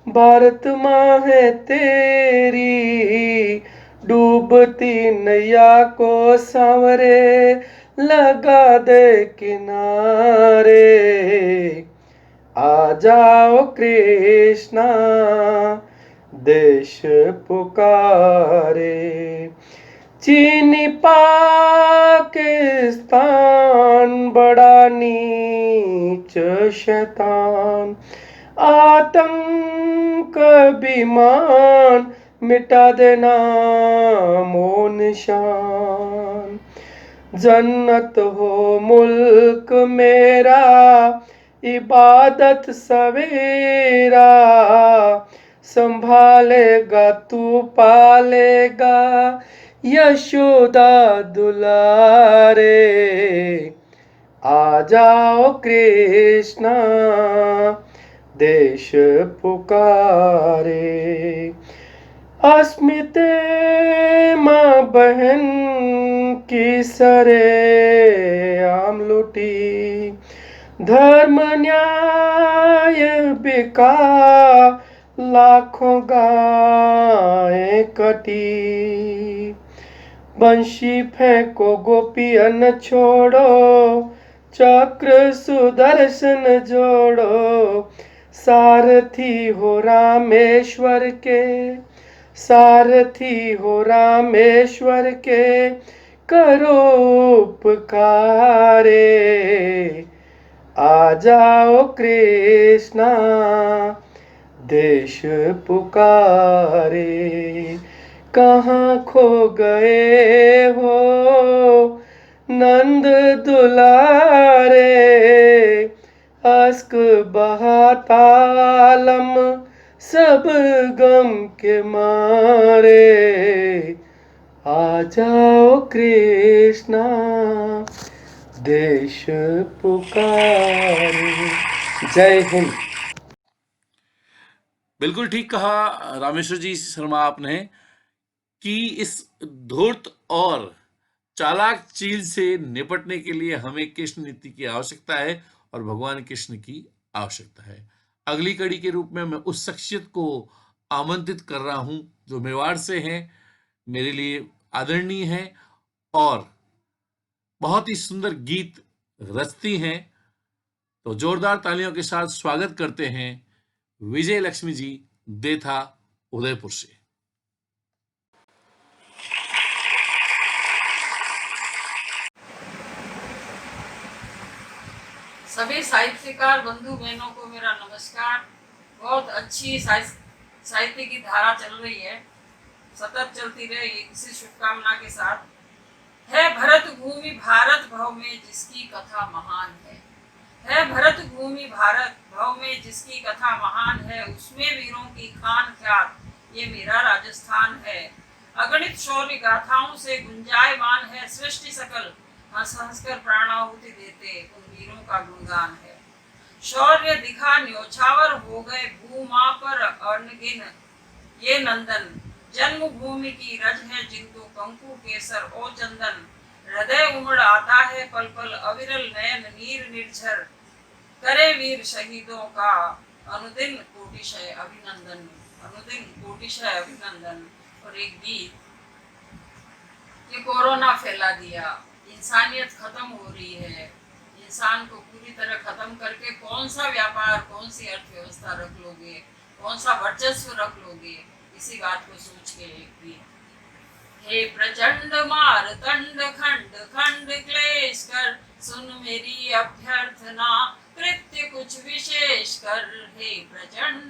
भारत माँ है तेरी, डूबती नैया को सांवरे लगा दे किनारे। आ जाओ कृष्णा देश पुकारे। चीनी पाकिस्तान बड़ा नीच शैतान, आतंक अभिमान मिटा देना मो निशान। जन्नत हो मुल्क मेरा इबादत सवेरा, संभालेगा तू पालेगा यशोदा दुलारे। आ जाओ कृष्णा देश पुकारे। अस्मिते माँ बहन की सरे आम लुटी, धर्म न्याय बिका लाखों गायें कटी। बंशी फेंको गोपियन छोड़ो, चक्र सुदर्शन जोड़ो। सारथी हो रामेश्वर के, सारथी हो रामेश्वर के, करो उपकारे। आ जाओ कृष्णा देश पुकारे। कहाँ खो गए हो नंद दुलारे, अश्क बहातालम सब गम के मारे। आ जाओ कृष्णा देश पुकारे। जय हिंद। बिल्कुल ठीक कहा रामेश्वर जी शर्मा आपने कि इस धूर्त और चालाक चील से निपटने के लिए हमें कृष्ण नीति की आवश्यकता है और भगवान कृष्ण की आवश्यकता है। अगली कड़ी के रूप में मैं उस शख्सियत को आमंत्रित कर रहा हूं जो मेवाड़ से हैं, मेरे लिए आदरणीय हैं और बहुत ही सुंदर गीत रचती हैं। तो जोरदार तालियों के साथ स्वागत करते हैं विजय लक्ष्मी जी देथा उदयपुर से। सभी साहित्यकार बंधु बहनों को मेरा नमस्कार। बहुत अच्छी साहित्य की धारा चल रही है, सतत चलती रहे इसी शुभकामना के साथ। है भरत भूमि भारत भव में जिसकी कथा महान है भरत भूमि भारत भव में जिसकी कथा महान है, उसमें वीरों की खान ख्यात ये मेरा राजस्थान है। अगणित शौर्य गाथाओं से गुंजायमान है सृष्टि सकल, हंस हंस कर प्राणाहुति देते उन वीरों का गुणगान है। शौर्य दिखा न्योछावर हो गए भूमा पर अनगिन ये नंदन, जन्मभूमि की रज है जिनको कंकु केसर ओ चंदन। हृदय उमड़ आता है पल पल अविरल नयन नीर निर्झर, करे वीर शहीदों का अनुदिन कोटिशय अभिनंदन, अनुदिन कोटिशय अभिनंदन। और एक गीत, ये कोरोना फैला दिया, इंसानियत खत्म हो रही है, इंसान को पूरी तरह खत्म करके कौन सा व्यापार, कौन सी अर्थव्यवस्था रख लोगे, कौन सा वर्चस्व रख लोगे, इसी बात को सोच के एक गीत। हे प्रचंड मारतंड खंड खंड क्लेश कर, सुन मेरी अभ्यर्थना कृत्य कुछ विशेष कर। हे प्रचंड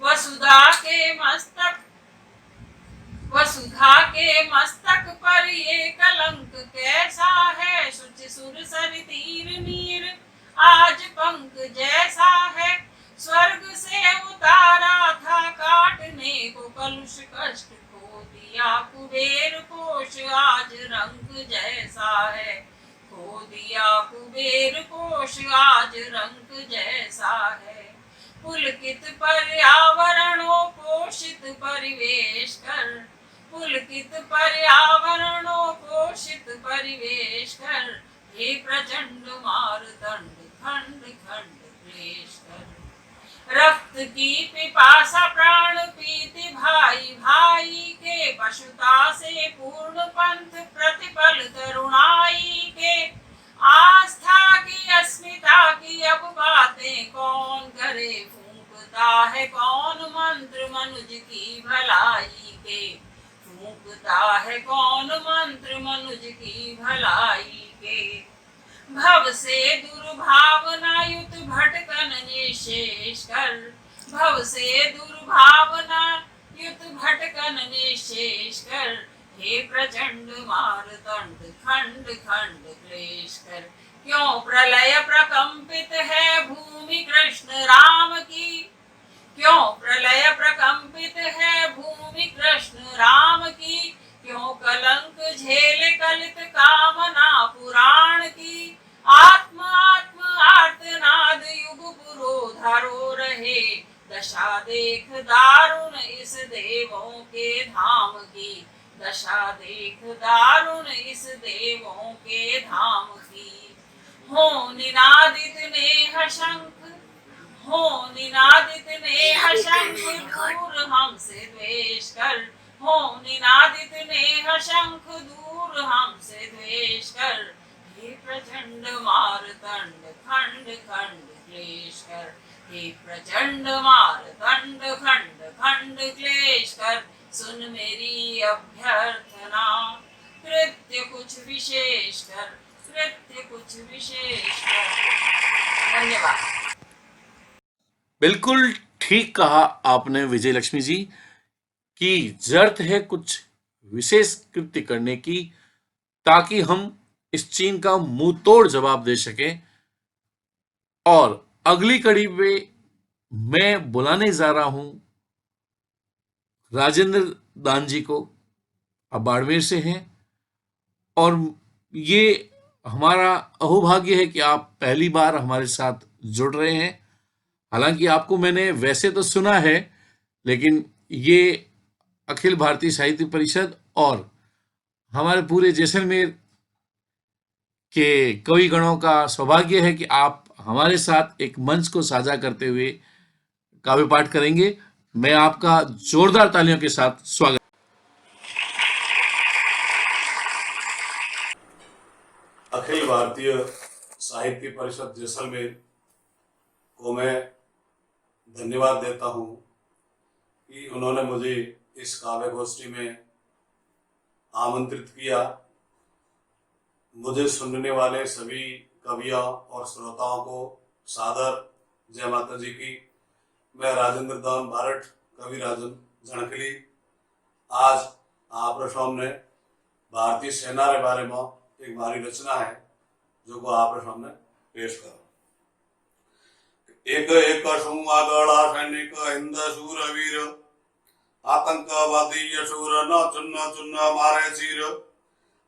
वसुधा के मस्तक वसुधा के मस्तक पर ये कलंक कैसा है, शुचि सुर सर तीर नीर आज पंख जैसा है। स्वर्ग से उतारा था काटने को कलुष कष्ट को दिया कुबेर कोश आज रंग जैसा है। खो दिया कुबेर कोश आज रंग जैसा है। पुलकित पर्यावरणों पोषित परिवेश कर, पुलकित पर्यावरणों पोषित परिवेश कर, हे प्रचंड मारदंड खंड खंड क्लेश कर। रक्त की पिपासा प्राण पीति भाई भाई के, पशुता से पूर्ण पंथ प्रतिपल तरुणाई के। आस्था की अस्मिता की अब बातें कौन करे, फूंकता है कौन मंत्र मनुज की भलाई के। फूंकता है कौन मंत्र मनुज की भलाई के। भव से दुर्भावना युत भटकन निशेष कर, भव से दुर्भावना युत भटकन निशेष कर, हे प्रचंड मारदंड खंड खंड क्लेश कर। क्यों प्रलय प्रकंपित है भूमि कृष्ण राम की, क्यों प्रलय प्रकंपित है भूमि कृष्ण राम की। क्यों कलंक झेले कलित कामना पुराण की। आत्म आत्म आर्तनाद युग पुरोधारो रहे, दशा देख दारुण इस देवों के धाम की। दशा देख दारुण इस देवों के धाम की। हो निनादित नेह शंख, हो निनादित नेह शंख दूर हमसे द्वेष कर। हो निनादित नेह शंख दूर हमसे द्वेष कर, हे प्रचंड मारदंड खंड खंड क्लेश कर। हे प्रचंड मारदंड खंड खंड क्लेश कर। सुन मेरी अभ्यर्थना, कृत्य कुछ विशेष कर, कृत्य कुछ विशेष कर। धन्यवाद। बिल्कुल ठीक कहा आपने विजय लक्ष्मी जी कि जरूरत है कुछ विशेष कृत्य करने की, ताकि हम इस चीन का मुंह तोड़ जवाब दे सकें। और अगली कड़ी में मैं बुलाने जा रहा हूं राजेंद्र दान जी को। अब बाड़मेर से हैं और ये हमारा अहोभाग्य है कि आप पहली बार हमारे साथ जुड़ रहे हैं। हालांकि आपको मैंने वैसे तो सुना है, लेकिन ये अखिल भारतीय साहित्य परिषद और हमारे पूरे जैसलमेर के कवि गणों का सौभाग्य है कि आप हमारे साथ एक मंच को साझा करते हुए काव्य पाठ करेंगे। मैं आपका जोरदार तालियों के साथ स्वागत। अखिल भारतीय साहित्य परिषद जैसलमेर को मैं धन्यवाद देता हूं कि उन्होंने मुझे इस काव्य गोष्ठी में आमंत्रित किया। मुझे सुनने वाले सभी कवियों और श्रोताओं को सादर जय माता जी की। मैं राजेंद्र दान भारत कवि राजन झणकली आज आप सामने भारतीय सेना के बारे में एक मारी रचना है जो को आप सामने पेश करो। एक एक सुगड़ा सैनिक हिंद शूरवीर, आतंकवादी यशूर न चुन्न चुन्न मारे चीर।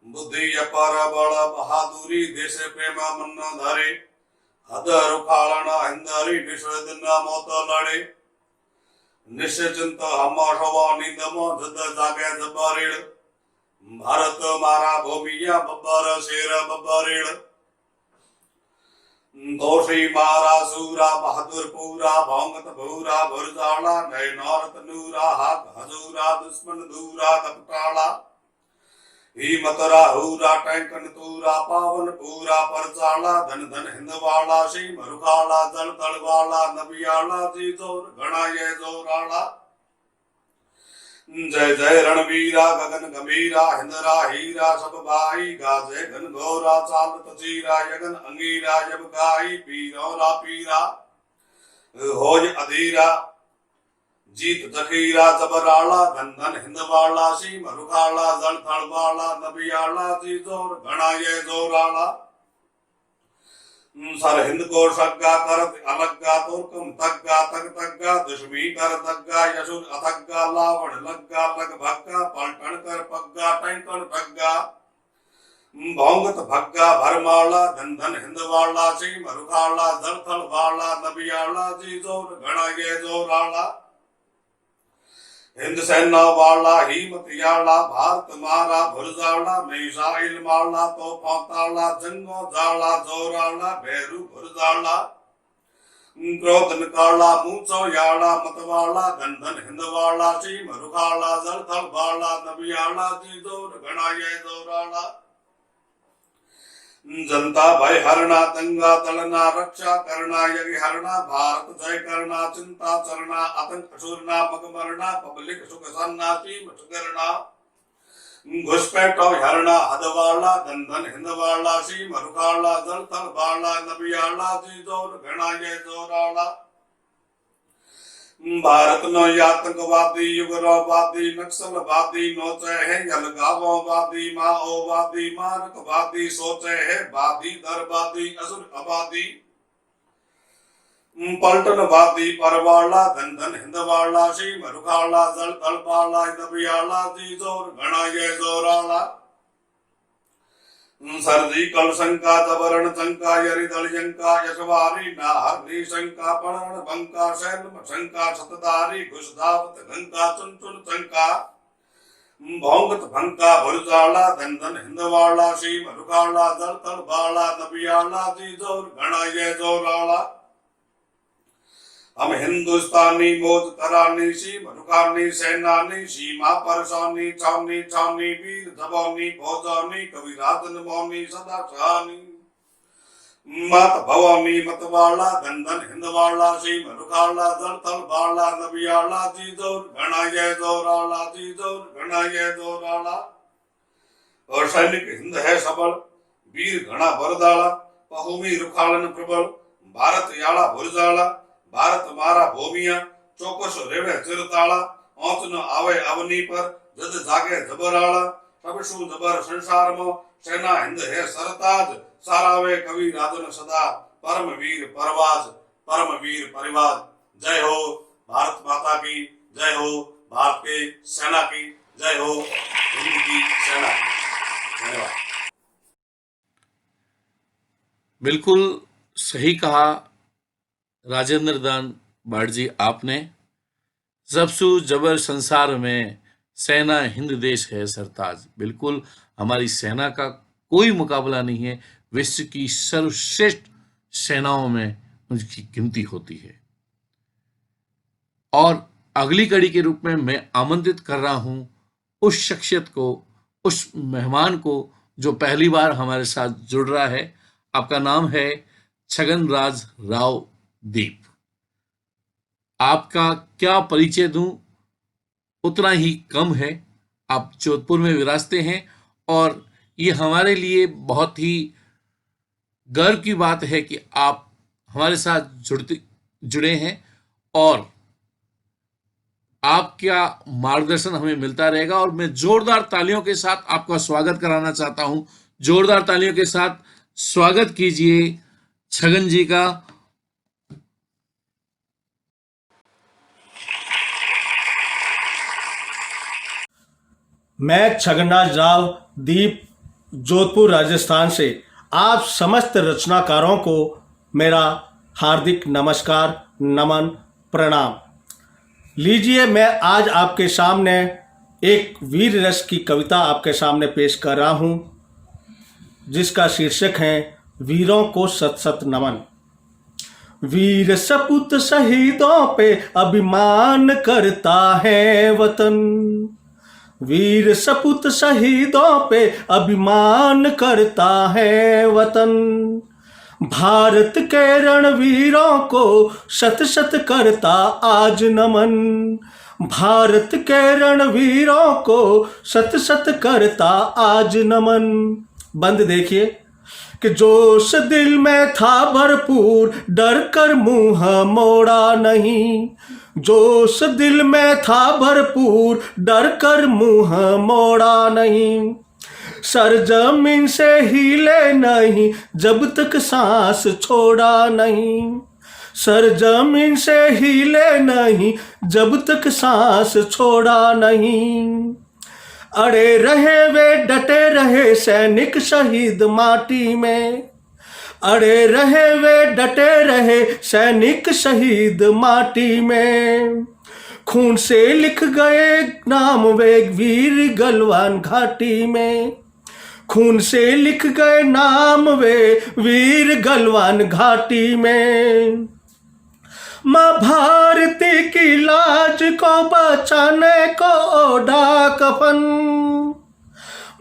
बुद्धि अपार बल बहादुरी देश प्रेम मन धरे, हद रुखालन हिंदरी विश्व दिन मौत लड़े। निश्चिंत हम शव नींदम जद जागे जबारेड़, भारत मारा भूमिया बब्बर शेर बब्बरेड़। दोषी मारा सूरा बहादुर पूरा, भौंगत भूरा भुरजाला नय नौरत नूरा। हाथ हजूरा दुश्मन दूरा कपटाला, ही मतरा हूरा टैंकन तूरा। पावन पूरा परचाला धन धन हिंदवाला, सी मरुखाला दल दलवाला। नबियाला जी जोर घना ये जोराला। जय जय रणवीरा गगन गंभीरा, हिंदरा हीरा सब भाई। गाजे घन घोरा चाल तचीरा, यगन अंगीरा जब गाई। पीरौरा पीरा होज अधीरा, जीत जखीरा जबराला धन धन हिंदवाला सी मरुखाला जल थड़वाला नबियाला जी जोर घना ये जोराला सर हिंद को सग्गा करत अलग्गा तुर्कम तग्गा तग तग्गा दुश्मी कर तग्गा यशुर अथग्गा लावण लग्गा लग भग्गा पलटन कर पग्गा टंकन भग्गा भौंगत भग्गा भरमाला धन धन हिंदवाला सी मरुखाला जल थड़वाला नबियाला जी जोर घना ये जोराला हिंद सेना वाला हिमत याला भारत मारा भुरजाला मिसाइल मारला तो पाताला जंगो जाला जोराला भैरू भुरजाला क्रोध निकाला मूचो याला मतवाला धन धन हिंदवाला सी मरुखाला जल थल वाला नबियाला जी जोर घना ये जोराला जनता भय हरना दंगा दलना रक्षा करना यज्ञ हरना भारत जय करना चिंता चरना आतंक असुरना मगमरना पब्लिक सुख सन्नासी मचगरना घुसपैठो हरना हदवाला धन धन हिंदवाला सी मरुखाला जल थल वाला नबियाला जी जोर घना ये जोराला भारत नो आतंकवादी युगरवादी नक्सलवादी नोचे है यलगावोवादी माओवादी मारकवादी सोचे है वादी दरवादी असुर आबादी पलटनवादी परवाला धन धन हिंदवाला सी मरुखाला जल तलपाला नबियाला जी जोर घना ये जोराला सर्जिकल शंका जबरण शंका यरिदल यंका यशवारी नाहरी शंका पणन बंका शैलम शंका सतदारी घुसदावत घंका चुन शंका भौंगत भंका भुरजाला धन धन हिंदवाला सी मरुखाला जल तल बाला नबियाला जी जोर घना ये जोराला हम हिंदुस्तानी मौज करानी सी मरुखानी सेनानी सीमा परसानी छावनी छावनी वीर जवानी फौजानी कवि राजन मौनी सदा छानी मात भवानी मतवाला धन धन हिंदवाला सी मरुखाला जल थल बाला नबियाला जी जोर घना ये जोराला जी जोर घना ये जोराला और सैनिक हिंद है सबल वीर घना बरदाला पहुमी रुखालन प्रबल भारत याला भुरजाला भारत मारा भूमिया चौकस रेवे चिरताला औच न आवे अवनी पर जद जागे जबराला सबसु जबर संसार में सेना हिंद है सरताज सारावे कवि राजन सदा परम वीर परिवाज जय हो भारत माता की जय हो भारत के सेना की जय हो हिंद की सेना की धन्यवाद। बिल्कुल सही कहा राजेंद्र दान बाट जी आपने। सबसु जबर संसार में सेना हिंद देश है सरताज। बिल्कुल हमारी सेना का कोई मुकाबला नहीं है, विश्व की सर्वश्रेष्ठ सेनाओं में उनकी गिनती होती है। और अगली कड़ी के रूप में मैं आमंत्रित कर रहा हूं उस शख्सियत को, उस मेहमान को जो पहली बार हमारे साथ जुड़ रहा है। आपका नाम है छगन राज राव दीप। आपका क्या परिचय दूं उतना ही कम है। आप जोधपुर में विराजते हैं और ये हमारे लिए बहुत ही गर्व की बात है कि आप हमारे साथ जुड़े हैं और आपका मार्गदर्शन हमें मिलता रहेगा। और मैं जोरदार तालियों के साथ आपका स्वागत कराना चाहता हूं। जोरदार तालियों के साथ स्वागत कीजिए छगन जी का। मैं छगनराज राव दीप जोधपुर राजस्थान से आप समस्त रचनाकारों को मेरा हार्दिक नमस्कार, नमन, प्रणाम। लीजिए, मैं आज आपके सामने एक वीर रस की कविता आपके सामने पेश कर रहा हूं, जिसका शीर्षक है वीरों को सत सत नमन। वीर सपूत शहीदों पे अभिमान करता है वतन, वीर सपूत शहीदों पे अभिमान करता है वतन। भारत के रणवीरों को शत शत करता आज नमन, भारत के रणवीरों को शत शत करता आज नमन। बंद देखिए कि जोश दिल में था भरपूर, डर कर मुंह मोड़ा नहीं, जोश दिल में था भरपूर, डर कर मुंह मोड़ा नहीं। सर जमीन से हिले नहीं जब तक सांस छोड़ा नहीं। सर जमीन से हिले नहीं जब तक सांस छोड़ा नहीं। अड़े रहे वे डटे रहे सैनिक शहीद माटी में। अड़े रहे वे डटे रहे सैनिक शहीद माटी में। खून से लिख गए नाम वे वीर गलवान घाटी में। खून से लिख गए नाम वे वीर गलवान घाटी में। माँ भारती की लाज को बचाने को ओढ़ा कफन।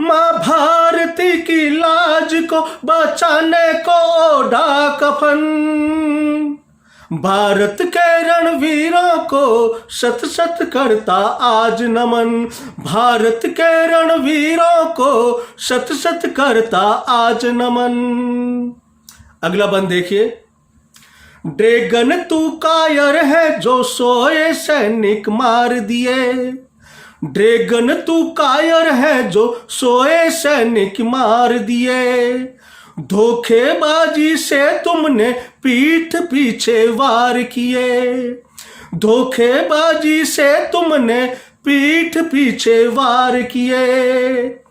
माँ भारती की लाज को बचाने को ओढ़ा कफन। भारत के रणवीरों को शत शत करता आज नमन। भारत के रणवीरों को शत शत करता आज नमन। अगला बंद देखिए। ड्रैगन तू कायर है जो सोए सैनिक मार दिए। ड्रैगन तू कायर है जो सोए सैनिक मार दिए। धोखेबाजी से तुमने पीठ पीछे वार किए। धोखेबाजी से तुमने पीठ पीछे वार किए।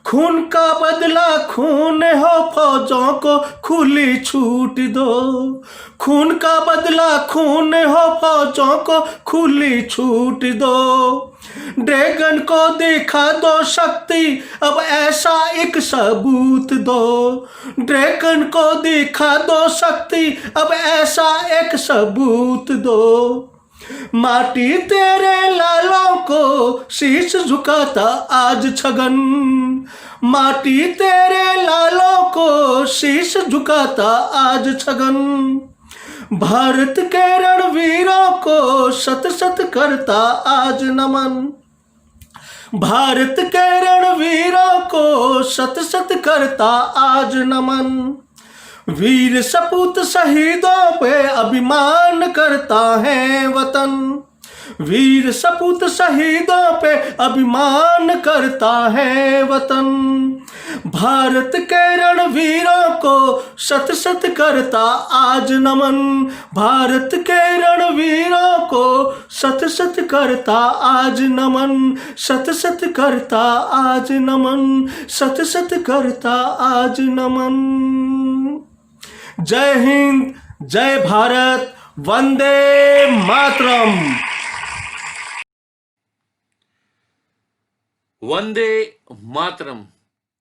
खून का बदला खून हो, फौजों को खुली छूट दो। खून का बदला खून हो, फौजों को खुली छूट दो। ड्रैगन को दिखा दो शक्ति, अब ऐसा एक सबूत दो। ड्रैगन को दिखा दो शक्ति, अब ऐसा एक सबूत दो। माटी तेरे लालों को शीश झुकाता आज छगन। माटी तेरे लालों को शीश झुकाता आज छगन। भारत के रणवीरों को शत शत करता आज नमन। भारत के रणवीरों को शत शत करता आज नमन। वीर सपूत शहीदों पे अभिमान करता है वतन। वीर सपूत शहीदों पे अभिमान करता है वतन। भारत के रणवीरों को शत शत करता आज नमन। भारत के रणवीरों को शत शत करता आज नमन। शत शत करता आज नमन। शत शत करता आज नमन। जय हिंद, जय भारत, वंदे मातरम। वंदे मातरम।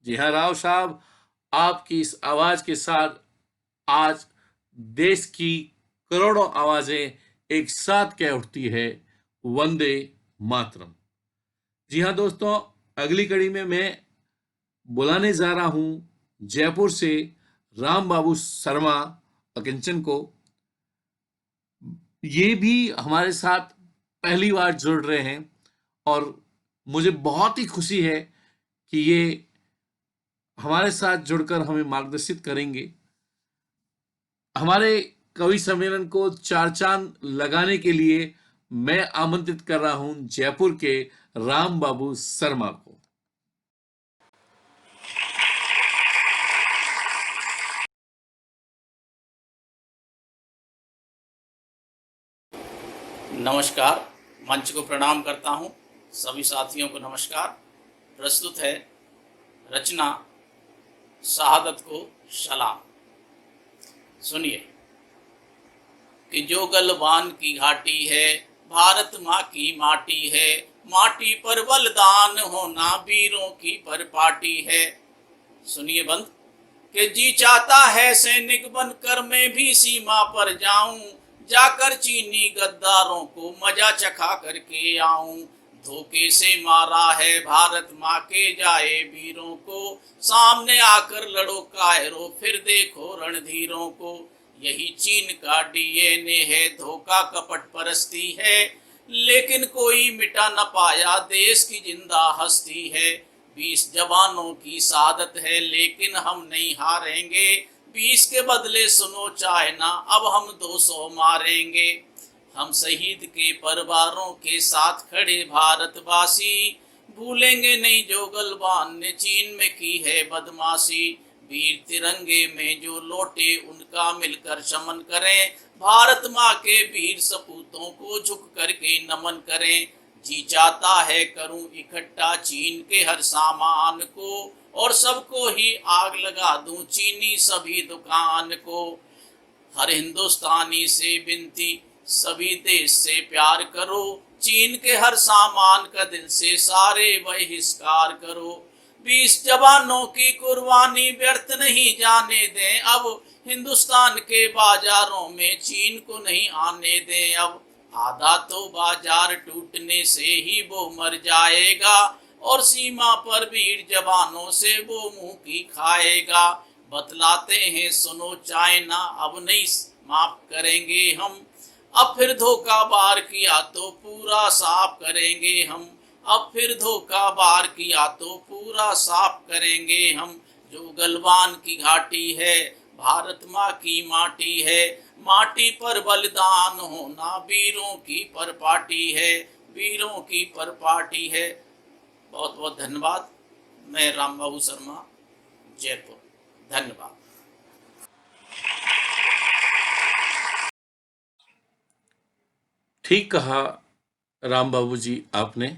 जी हाँ राव साहब, आपकी इस आवाज के साथ आज देश की करोड़ों आवाजें एक साथ कह उठती है वंदे मातरम। जी हाँ दोस्तों, अगली कड़ी में मैं बुलाने जा रहा हूं जयपुर से राम बाबू शर्मा अकिंचन को। ये भी हमारे साथ पहली बार जुड़ रहे हैं और मुझे बहुत ही खुशी है कि ये हमारे साथ जुड़कर हमें मार्गदर्शित करेंगे। हमारे कवि सम्मेलन को चार चांद लगाने के लिए मैं आमंत्रित कर रहा हूं जयपुर के राम बाबू शर्मा को। नमस्कार, मंच को प्रणाम करता हूं। सभी साथियों को नमस्कार। प्रस्तुत है रचना शहादत को सलाम। सुनिए कि जो गलवान की घाटी है, भारत माँ की माटी है। माटी पर बलिदान होना वीरों की परिपाटी है। सुनिए बंद कि जी चाहता है सैनिक बनकर मैं भी सीमा पर जाऊं। जाकर चीनी गद्दारों को मजा चखा करके आऊं। धोखे से मारा है भारत माँ के जाए वीरों को। सामने आकर लड़ो कायरो, फिर देखो रणधीरों को। यही चीन का डीएनए है, धोखा कपट परस्ती है। लेकिन कोई मिटा न पाया देश की जिंदा हस्ती है। 20 जवानों की शहादत है, लेकिन हम नहीं हारेंगे। 20 के बदले सुनो चाइना, अब हम 200 मारेंगे। हम शहीद के परिवारों के साथ खड़े भारतवासी, भूलेंगे नहीं जो गलवान ने चीन में की है बदमाशी। वीर तिरंगे में जो लौटे उनका मिलकर शमन करें, भारत माँ के वीर सपूतों को झुक करके नमन करें। जी चाहता है करूं इकट्ठा चीन के हर सामान को, और सबको ही आग लगा दूं चीनी सभी दुकान को। हर हिंदुस्तानी से विनती, सभी देश से प्यार करो, चीन के हर सामान का दिल से सारे बहिष्कार करो। 20 जवानों की कुर्बानी व्यर्थ नहीं जाने दें, अब हिंदुस्तान के बाजारों में चीन को नहीं आने दें। अब आधा तो बाजार टूटने से ही वो मर जाएगा, और सीमा पर वीर जवानों से वो मुंह की खाएगा। बतलाते हैं सुनो चाइना, अब नहीं माफ करेंगे हम, अब फिर धोखा बार किया तो पूरा साफ करेंगे हम। अब फिर धोखा बार किया तो पूरा साफ करेंगे हम। जो गलवान की घाटी है भारत माँ की माटी है, माटी पर बलिदान होना वीरों की परपाटी है, वीरों की परपाटी है। बहुत बहुत धन्यवाद। मैं राम बाबू शर्मा, जयपुर। धन्यवाद। ठीक कहा राम बाबू जी आपने।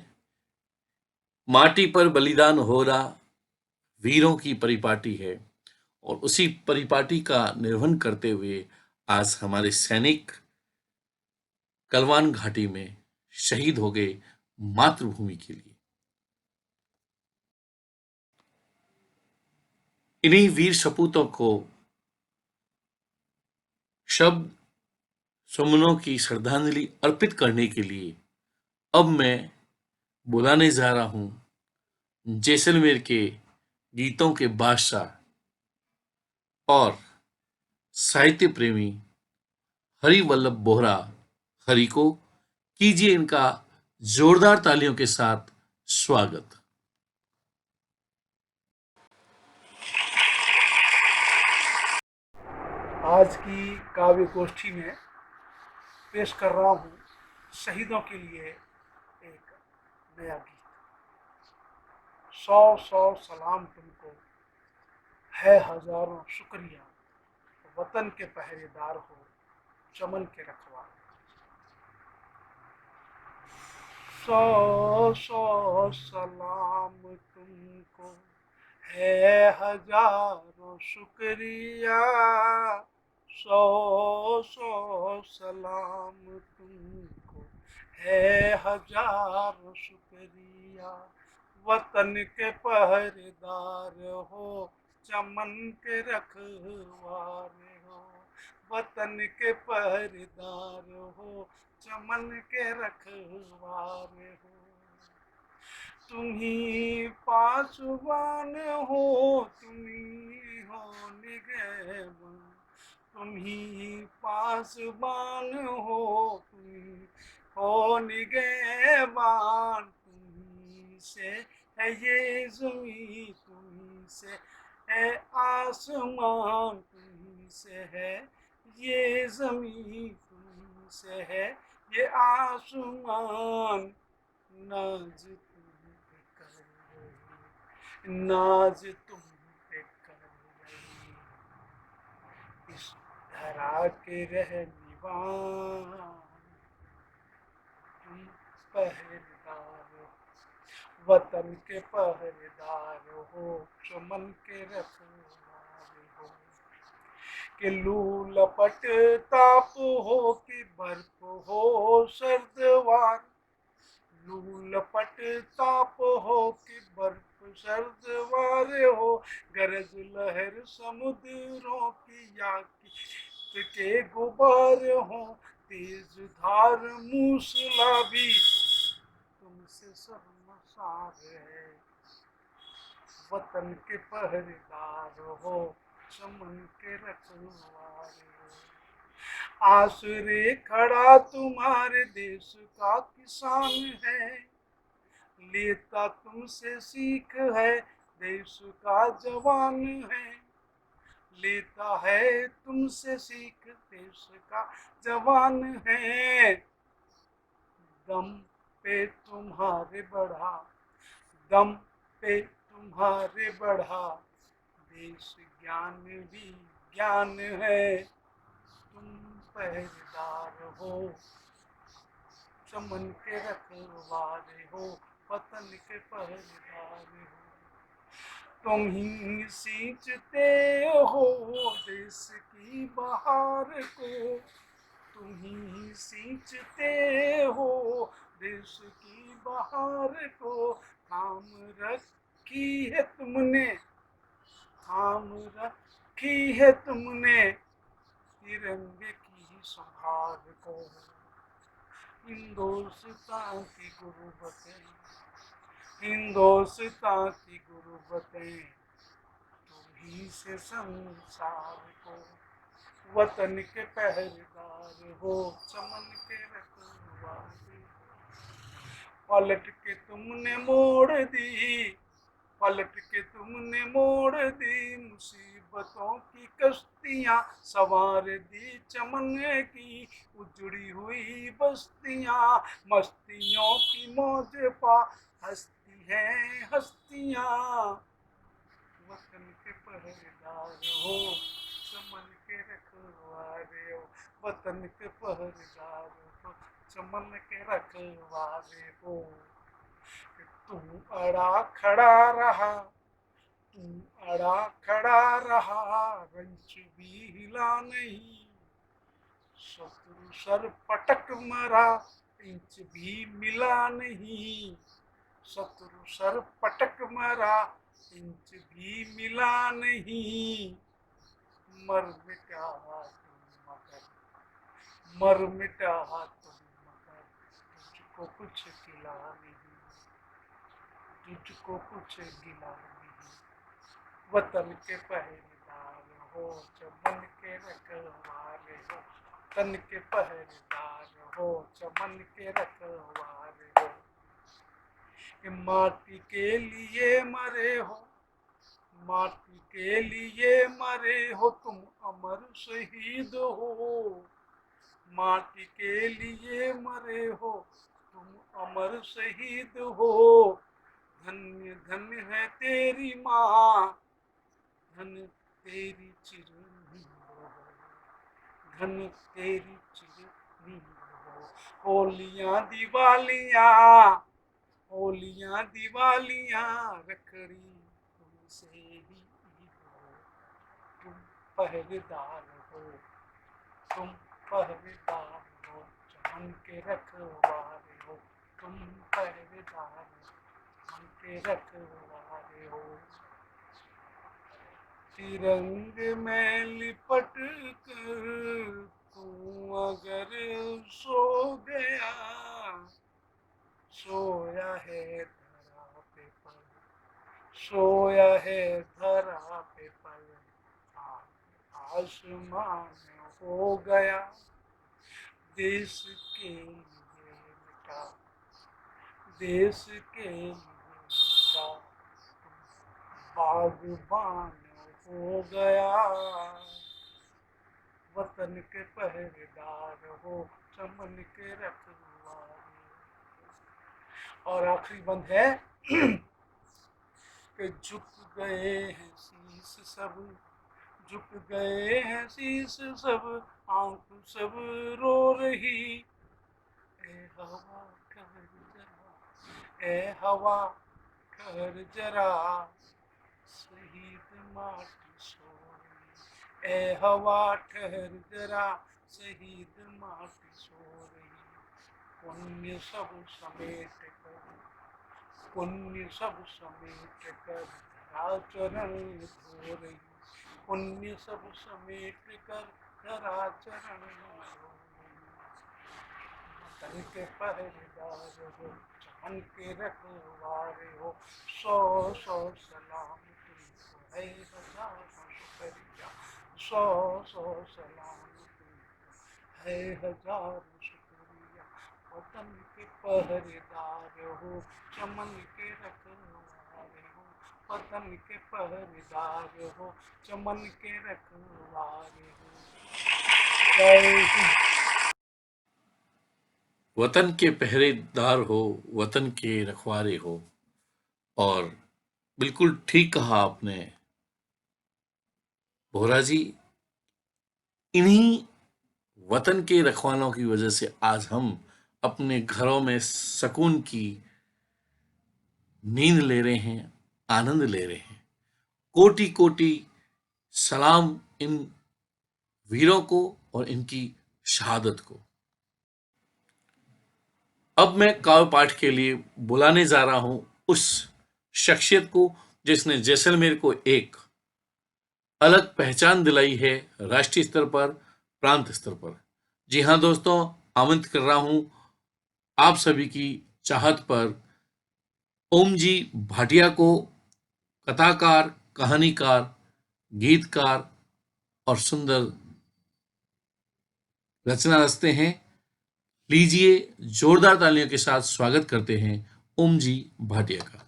माटी पर बलिदान हो रहा वीरों की परिपाटी है, और उसी परिपाटी का निर्वहन करते हुए आज हमारे सैनिक गलवान घाटी में शहीद हो गए मातृभूमि के लिए। इन्हीं वीर सपूतों को शब्द सुमनों की श्रद्धांजलि अर्पित करने के लिए अब मैं बुलाने जा रहा हूं जैसलमेर के गीतों के बादशाह और साहित्य प्रेमी हरिवल्लभ बोहरा हरि को। कीजिए इनका जोरदार तालियों के साथ स्वागत। आज की काव्य गोष्ठी में पेश कर रहा हूँ शहीदों के लिए एक नया गीत। 100 सलाम तुमको है हजारों शुक्रिया, वतन के पहरेदार हो चमन के रखवार। 100 सलाम तुमको है हजारों शुक्रिया, 100 सलाम तुमको है हजारों शुक्रिया। वतन के पहरेदार हो चमन के रखवार हो, वतन के पहरेदार हो चमन के रखवार हो। तुम्ही पासवान हो, तुम्ही हो निगहबान, तुम्ही पासवान हो, तुम्ही हो निगहबान। तुम्ही से है ये ज़मीं, तुम्ही से है आसमान, तुम्ही से है ये ज़मीं, तुम्ही से है ये आसमान। नाज तुम पे कर रही, नाज तुम पे कर रही, इस धरा के रहनिवान। तुम पहरेदार हो, वतन के पहरेदार हो चमन के रखवार हो। कि लू लपट ताप हो कि बर्फ हो सर्दवार, लू लपट ताप हो कि बर्फ सर्दवार हो। गरज लहर समुद्रों की या के गुबार हो, तेज धार मूसला भी तुमसे शर्मसार है। वतन के पहरेदार हो चमन के रखवार हो। आसरे खड़ा तुम्हारे देश का किसान है, लेता तुमसे सीख है देश का जवान है। लेता है तुमसे सीख देश का जवान है। दम पे तुम्हारे बढ़ा, दम पे तुम्हारे बढ़ा, देश ज्ञान भी ज्ञान है। तुम पहरेदार हो, चमन के रखवारे हो, वतन के पहरेदार हो। तुम ही सींचते हो देश की बहार को, तुम ही सींचते हो देश की बहार को। थाम रखी है तुमने, थाम रखी है तुमने तिरंगे की संभार को। हिंदुस्तान की गुरुबतें, हिंदुस्तान की गुरुबतें, तुम ही से संसार को। वतन के पहरेदार हो, चमन के रखवारे। पलट के तुमने मोड़ दी, पलट के तुमने मोड़ दी, मुसीबतों की कश्तियाँ संवार दी चमन की उजड़ी हुई बस्तियाँ। मस्तियों की मौज पा हंसती हैं हस्तियाँ। वतन के पहरेदार हो, चमन के रखवारे हो, वतन के पहरेदार हो, चमन के रखवारे हो। तू अड़ा खड़ा रहा, तू अड़ा खड़ा रहा, रंच भी हिला नहीं। शत्रु सर पटक मरा, इंच भी मिला नहीं। शत्रु सर पटक मरा, इंच भी मिला नहीं। मर मिटा तुम मगर, मर मिटा तुम मगर, तुझको कुछ गिला नहीं, तुझको कुछ गिला नहीं। वतन के पहरेदार हो, चमन के रखवारे हो, तन के पहरेदार हो, चमन के रखवारे हो। माटी के लिए मरे हो, माटी के लिए मरे हो, तुम अमर शहीद हो। माटी के लिए मरे हो, तुम अमर शहीद हो। धन्य धन्य है तेरी माँ, धन तेरी चिरनी हो, धन तेरी चिरनी हो। होलियाँ दिवालियाँ, होलियाँ दिवालियाँ, रखड़ी तुमसे ही हो। तुम पहरेदार हो, तुम पहरेदार हो, चमन के रखवारे हो, तुम पहरेदार हो, चमन के रखवारे हो। तिरंगे में लिपट कर तू अगर सो गया, सोया है धरा पे पर, सोया है धरा पे पर, आसमान हो गया। देश के लिए मिटा, देश के लिए मिटा, बागबान हो गया। वतन के पहरेदार हो, चमन के रखवारे। और आखिरी बंद है कि झुक गए हैं शीश सब, झुक गए हैं शीश सब, आंख सब रो रही। ए हवा ठहर जरा, ए हवा ठहर जरा, शहीद माटी सो रही। ए हवा ठहर जरा, शहीद माटी सो रही। पुण्य सब समेट कर, पुण्य सब समेट कर धरा चरण धो रही। पुण्य सब समेट कर धरा चरण धो रही। वतन के पहरेदार हो, चमन के रखवारे हो, सौ सौ सलाम तुमको है हजारों शुक्रिया। सौ सौ सलाम तुमको है हजारों शुक्रिया। वतन के पहरेदार हो, चमन के रखवारे हो, वतन के पहरेदार हो, चमन के रखवारे हो। जय हिंद। वतन के पहरेदार हो, वतन के रखवारे हो। और बिल्कुल ठीक कहा आपने बोहरा जी। इन्हीं वतन के रखवालों की वजह से आज हम अपने घरों में सुकून की नींद ले रहे हैं, आनंद ले रहे हैं। कोटि कोटि सलाम इन वीरों को और इनकी शहादत को। अब मैं काव्य पाठ के लिए बुलाने जा रहा हूं उस शख्सियत को जिसने जैसलमेर को एक अलग पहचान दिलाई है राष्ट्रीय स्तर पर, प्रांत स्तर पर। जी हाँ दोस्तों, आमंत्रित कर रहा हूं आप सभी की चाहत पर ओम जी भाटिया को, कथाकार, कहानीकार, गीतकार और सुंदर रचना रचते हैं। लीजिए जोरदार तालियों के साथ स्वागत करते हैं ओम जी भाटिया का।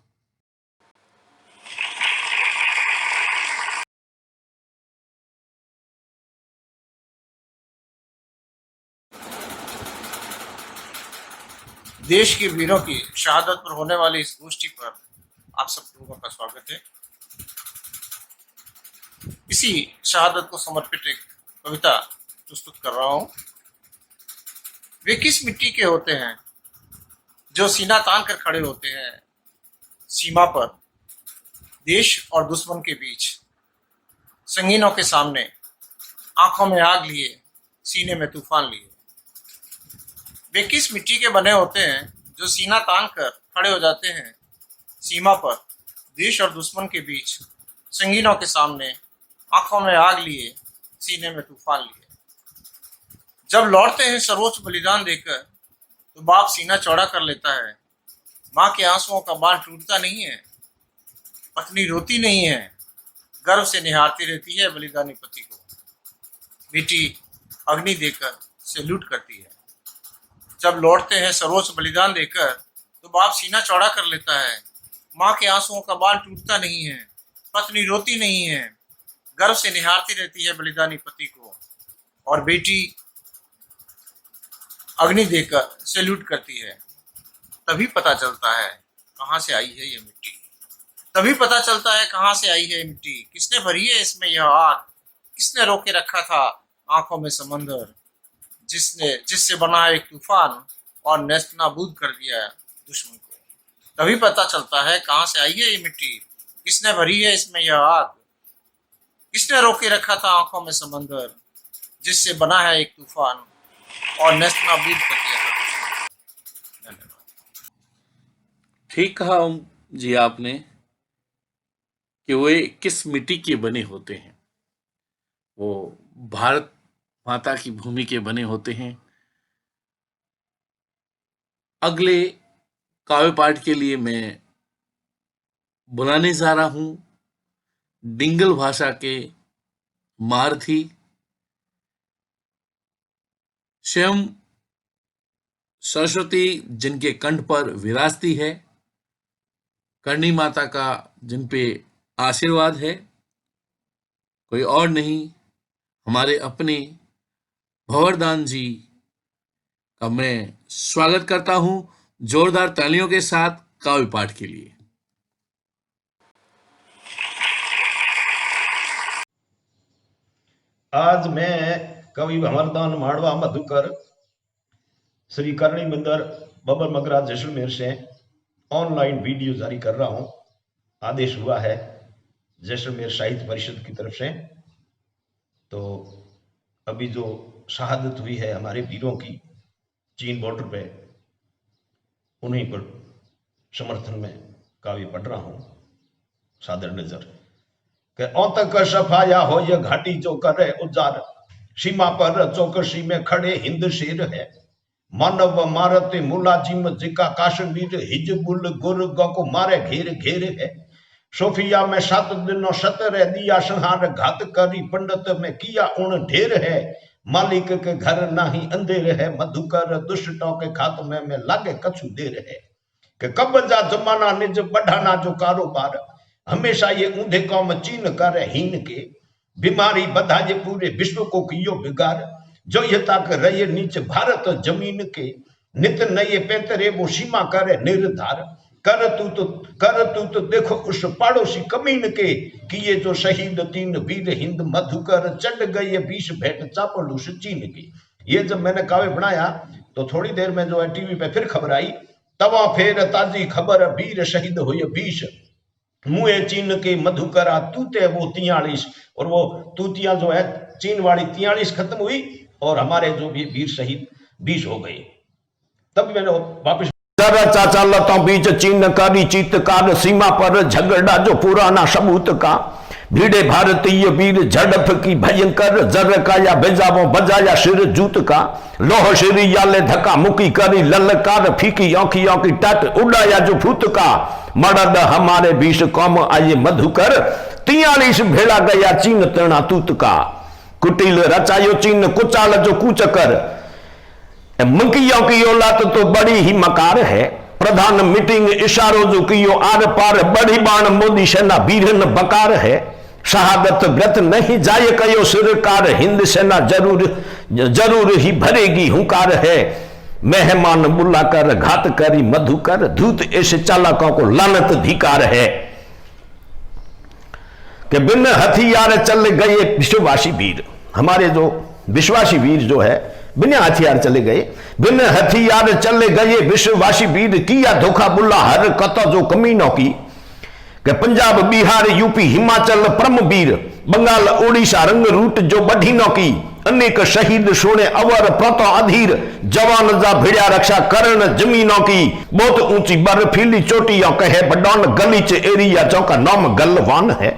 देश के वीरों की शहादत पर होने वाली इस गोष्ठी पर आप सब लोगों का स्वागत है। इसी शहादत को समर्पित एक कविता प्रस्तुत कर रहा हूं। वे किस मिट्टी के होते हैं जो सीना तान कर खड़े होते हैं सीमा पर, देश और दुश्मन के बीच, संगीनों के सामने, आंखों में आग लिए, सीने में तूफान लिए। वे किस मिट्टी के बने होते हैं जो सीना तान कर खड़े हो जाते हैं सीमा पर, देश और दुश्मन के बीच, संगीनों के सामने, आंखों में आग लिए, सीने में तूफान लिए। जब लौटते हैं सर्वोच्च बलिदान देकर तो बाप सीना चौड़ा कर लेता है। माँ के आंसुओं का बांध टूटता नहीं है, पत्नी रोती नहीं है, गर्व से निहारती रहती है बलिदानी पति को। बेटी अग्नि देकर सैल्यूट करती है। जब लौटते हैं सर्वोच्च बलिदान देकर तो बाप सीना चौड़ा कर लेता है। माँ के आंसुओं का बांध टूटता नहीं है, पत्नी रोती नहीं है, गर्व से निहारती रहती है बलिदानी पति को। और बेटी अग्नि देकर सैल्यूट करती है। तभी पता चलता है कहाँ से आई है ये मिट्टी। तभी पता चलता है कहाँ से आई है ये मिट्टी। किसने भरी है इसमें यह आग, किसने रोके रखा था आंखों में समंदर, जिससे बना एक तूफान और नेस्त नाबूद कर दिया दुश्मन को। तभी पता चलता है कहाँ से आई है ये मिट्टी, किसने भरी है इसमें यह आग, किसने रोके रखा था आंखों में समंदर, जिससे बना है एक तूफान और नेस्त नाबूद कर दिया। धन्यवाद। ठीक कहा ओम जी आपने कि वे किस मिट्टी के बने होते हैं। वो भारत माता की भूमि के बने होते हैं। अगले काव्य पाठ के लिए मैं बुलाने जा रहा हूं डिंगल भाषा के मारथी, स्वयं सरस्वती जिनके कंठ पर विराजती है, करणी माता का जिन पे आशीर्वाद है, कोई और नहीं हमारे अपने भंवरदान जी का मैं स्वागत करता हूं जोरदार तालियों के साथ काव्य पाठ के लिए। आज मैं कवि भंवरदान माड़वा मधुकर श्री करणी मंदिर बबर मगरा जैसलमेर से ऑनलाइन वीडियो जारी कर रहा हूं। आदेश हुआ है जैसलमेर साहित्य परिषद की तरफ से। तो अभी जो शहादत हुई है हमारे वीरों की चीन बॉर्डर पे, उन्हीं पर समर्थन में काव्य पढ़ रहा हूं। सादर नजर के औतक सफाया हो यह घाटी जो करे उजार, सीमा पर चौकसी में खड़े हिंद शेर है। मानव मारते मुलाजिम जिका काश्मीर हिजबुल गुर को मारे घेर घेर है। सोफिया में 7 दिनों 17 दिया संहार, घात करी पंडित में किया उन ढेर है। मालिक के घर नाही अंधेर है, मधुकर दुष्टों के खात्मे में लागे कछु देर है। कि कब्जा जमाना निज बढ़ाना जो कारोबार, हमेशा ये ऊंधे कौम चीन कर हीन के, बीमारी बधाजे पूरे विश्व को कियो बिगाड़, जो ये तक रहे नीचे भारत जमीन के, नित नए पैतरे वो सीमा करे निर्धार, कर तू तो देखो उस पड़ोसी कमीन के, किए जो शहीद 3 वीर हिंद मधुकर, चढ़ गए 20 भेंट चापलूस चीन के। ये जब मैंने काव्य बनाया तो थोड़ी देर में जो है टीवी पे फिर खबर आई, तवा फेर ताजी खबर वीर शहीद हुए 20, मुए चीन के मधुकरा तूते वो 43, और वो तूतियां जो है चीन वाली 43 खत्म हुई और हमारे जो भी वीर शहीद 20 हो गए। तब मैंने वापस चाचा लता बीच चीन कारी चीतकार, सीमा पर झगड़ा जो पुराना सबूत का, भीड़े भारतीय वीर झड़प की भयंकर, जर का या बेजाबों बजाया सिर जूत का, लोह श्री याले धक्का मुकी करी ललकार, फीकी आंखियों की टट उड़ाया जो भूत का, मर्द हमारे 20 कौम आये मधुकर, 43 भेड़ा गया चीन तना तूत का, कुटिल रचायो चीन कुचाल जो कूचकर, मंकियों की औलाद तो बड़ी ही मकार है, प्रधान मीटिंग इशारों जो कियो आर पार, बड़ी बाण मोदी सेना वीरन बकार है, शहादत व्रत नहीं जाए कयो सरकार, हिंद सेना जरूर ही भरेगी हुंकार है, मेहमान बुलाकर घात करी मधुकर, धूत ऐसे चालाकों को लानत धिकार है, कि बिन हथियार चल गए विश्ववासी वीर, हमारे जो विश्वासी वीर जो है बिना हथियार चले गए, बिन हथियार चले गए विश्ववासी वीर, किया धोखा बुला हर कतो जो कमीनों की, कि पंजाब बिहार यूपी हिमाचल परम वीर, बंगाल उड़ीसा रंग रूट जो बढ़ीनों की, अनेक शहीद सोने अवर प्रतो अधीर, जवान जा भिड़िया रक्षा करण जमीनों की, बहुत ऊंची बर्फीली चोटियों कहे बडौन गलीच एरिया चौका नाम गलवान है,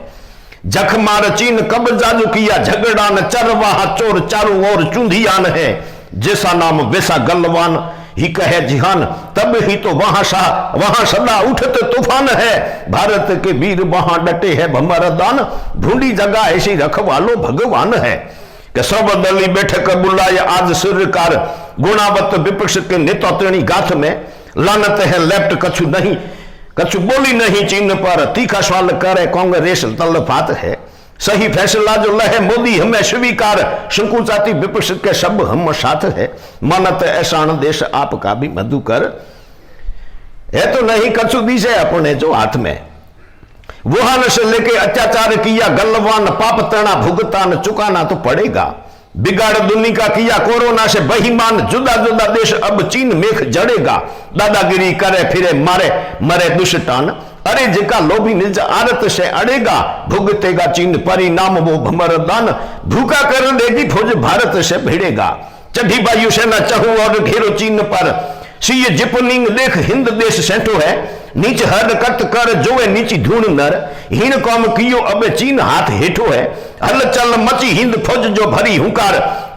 जखमार चीन कब्जा जो किया झगड़ान, चरवाहा चोर चारों ओर चूंधियान है, जैसा नाम वैसा गलवान ही कहे जिहान, तब ही तो वहां सदा उठते तूफान है, भारत के वीर वहां डटे है भमरदान, ढूंढी जगह ऐसी रखवालो भगवान है, कि सर्वदलीय बैठक बुलाए आज सरकार, गुणावत विपक्ष के नेता त्रिणी गाथ में, लानत है लेफ्ट कछु बोली नहीं चीन पर, तीखा सवाल करे कांग्रेस तलफात है, सही फैसला जो लहे मोदी हमें स्वीकार, संकुचाती विपक्ष के सब हम साथ है, मानत ऐसान देश आपका भी मधुकर है, तो नहीं कछु दीजिए अपने जो हाथ में, वुहान से लेके अत्याचार किया गलवान, पाप तना भुगतान चुकाना तो पड़ेगा, बिगाड़ दुनिया का किया कोरोना से बेईमान, जुदा जुदा देश अब चीन मेख जड़ेगा, दादागिरी करे फिरे मारे मरे दुष्टान, अरे जिका लोभी निज आदत से अड़ेगा, भुगतेगा चीन परिणाम वो भमरदान, भूखा कर देगी फौज भारत से भिड़ेगा, चढ़ी वायु सेना चहु और घेरो चीन पर, सीए जिपनिंग देख हिंद देश सेंटो है, नीच हर कट कर जोए नीची ढूंढ नर, हीन कौम कियो अब चीन हाथ हेठो है, हल चल मची हिंद फौज जो भरी हुंकार,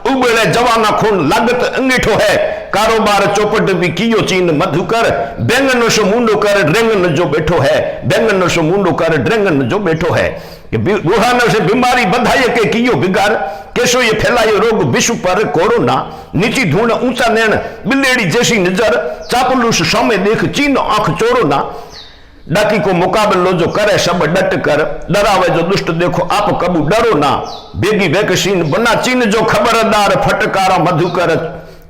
उबले जवाना खून लागत अंगीठो है, कारोबार चौपट भी कियो चीन मधुकर, बैंगन सो मुंडो कर ड्रेंगन जो बैठो है, बैंगन सो मुंडो कर ड्रेंगन जो बैठो है, वुहान से बीमारी बधाई के कियो बिगाड़, कैसो ये फैलायो रोग विश्व पर कोरोना, नीची धूण ऊंचा नैन बिल्लेड़ी जैसी नजर, चापलूस सौमे देख चीन आंख चोरो ना, डाकी को मुकाबलो जो करे सब डट कर, डरावे जो दुष्ट देखो आप कबू डरो ना, बेगी वैक्सीन बना चीन जो खबरदार, फटकारा मधुकर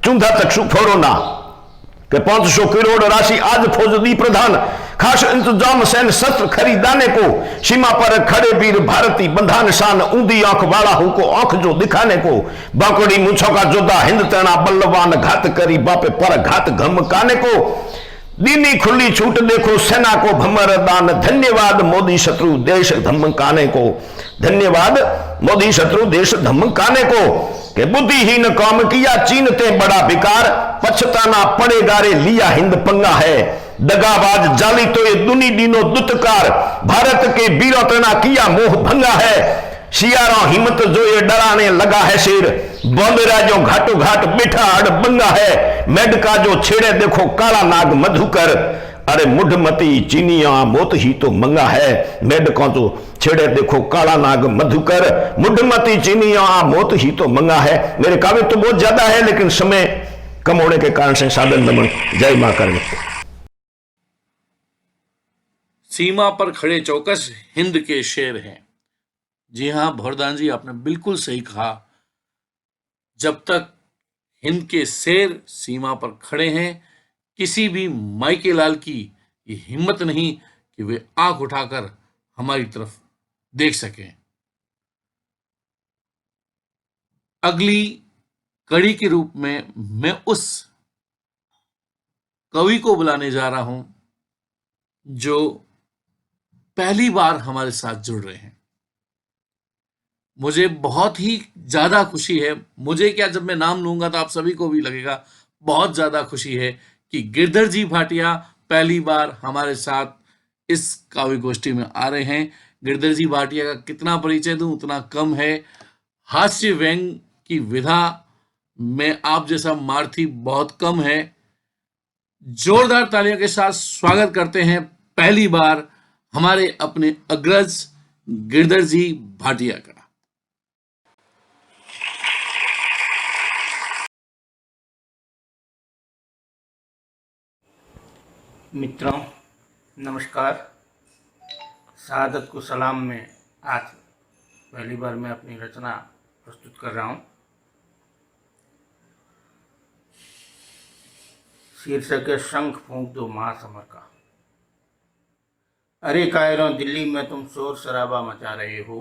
चूंधा तक सुफोरो ना, कि 500 करोड़ राशि आज फौज दी प्रधान, खास इंतजाम सैन्य शस्त्र खरीदाने को, सीमा पर खड़े वीर भारती बंधान शान, ऊंधी आंख वाला हो को आंख जो दिखाने को, बांकड़ी मूछों का जोधा हिंद तना बल्लवान, घात करी बापे पर घात धमकाने को, दीनी खुली छूट देखो सेना को भमरदान, धन्यवाद मोदी शत्रु देश धमकाने को, धन्यवाद मोदी शत्रु देश धमकाने को, कि बुद्धिहीन काम किया चीन ते बड़ा विकार, पछताना पड़ेगा रे लिया हिंद पंगा है, दगाबाज जाली तो ये दुनी दीनो दुतकार, भारत के वीरों तना किया मोह भंगा है, सियारा हिम्मत जो ये डराने लगा है शेर, बंदरा जो घाटो घाट बैठा अड़ बंगा है, मेडका जो छेड़े देखो काला नाग मधुकर, अरे मुढ़मती चीनिया मोत ही तो मंगा है, मेडकों तो छेड़े देखो काला नाग मधुकर, मुढ़मती चीनिया मोत ही तो मंगा है। मेरे काव्य तो बहुत ज्यादा है लेकिन समय कम होने के कारण से साधन दमन। जय मां करणी। सीमा पर खड़े चौकस हिंद के शेर हैं। जी हाँ भवरदान जी, आपने बिल्कुल सही कहा। जब तक हिंद के शेर सीमा पर खड़े हैं, किसी भी मायके लाल की ये हिम्मत नहीं कि वे आंख उठाकर हमारी तरफ देख सकें। अगली कड़ी के रूप में मैं उस कवि को बुलाने जा रहा हूं जो पहली बार हमारे साथ जुड़ रहे हैं। मुझे बहुत ही ज्यादा खुशी है, मुझे क्या, जब मैं नाम लूंगा तो आप सभी को भी लगेगा बहुत ज्यादा खुशी है कि गिरधर जी भाटिया पहली बार हमारे साथ इस काव्य गोष्ठी में आ रहे हैं। गिरधर जी भाटिया का कितना परिचय दूं उतना कम है। हास्य व्यंग की विधा में आप जैसा मार्थी बहुत कम है। जोरदार तालियों के साथ स्वागत करते हैं पहली बार हमारे अपने अग्रज गिरधर जी भाटिया का। मित्रों नमस्कार। शहादत को सलाम में आज पहली बार मैं अपनी रचना प्रस्तुत कर रहा हूँ। शीर्षक है शंख फूंक दो महासमर का। अरे कायरों दिल्ली में तुम शोर शराबा मचा रहे हो।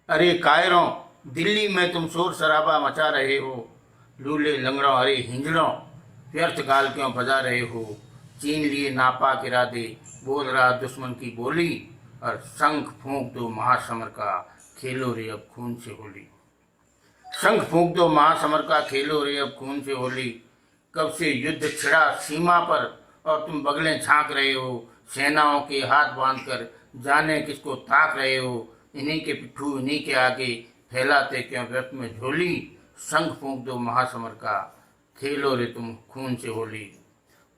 अरे कायरों दिल्ली में तुम शोर शराबा मचा रहे हो। लूले लंगड़ों अरे हिंजड़ों व्यर्थ गाल क्यों बजा रहे हो। चीन लिए नापाक इरादे बोल रहा दुश्मन की बोली। और शंख फूंक दो महासमर का खेलो रे अब खून से होली। शंख फूंक दो महासमर का खेलो रे अब खून से होली। कब से युद्ध छिड़ा सीमा पर और तुम बगलें झांक रहे हो। सेनाओं के हाथ बांधकर जाने किसको ताक रहे हो। इन्हीं के पिट्ठू इन्हीं के आगे फैलाते क्यों व्यर्थ में झोली। शंख फूंक दो महासमर का खेलो रे तुम खून से होली।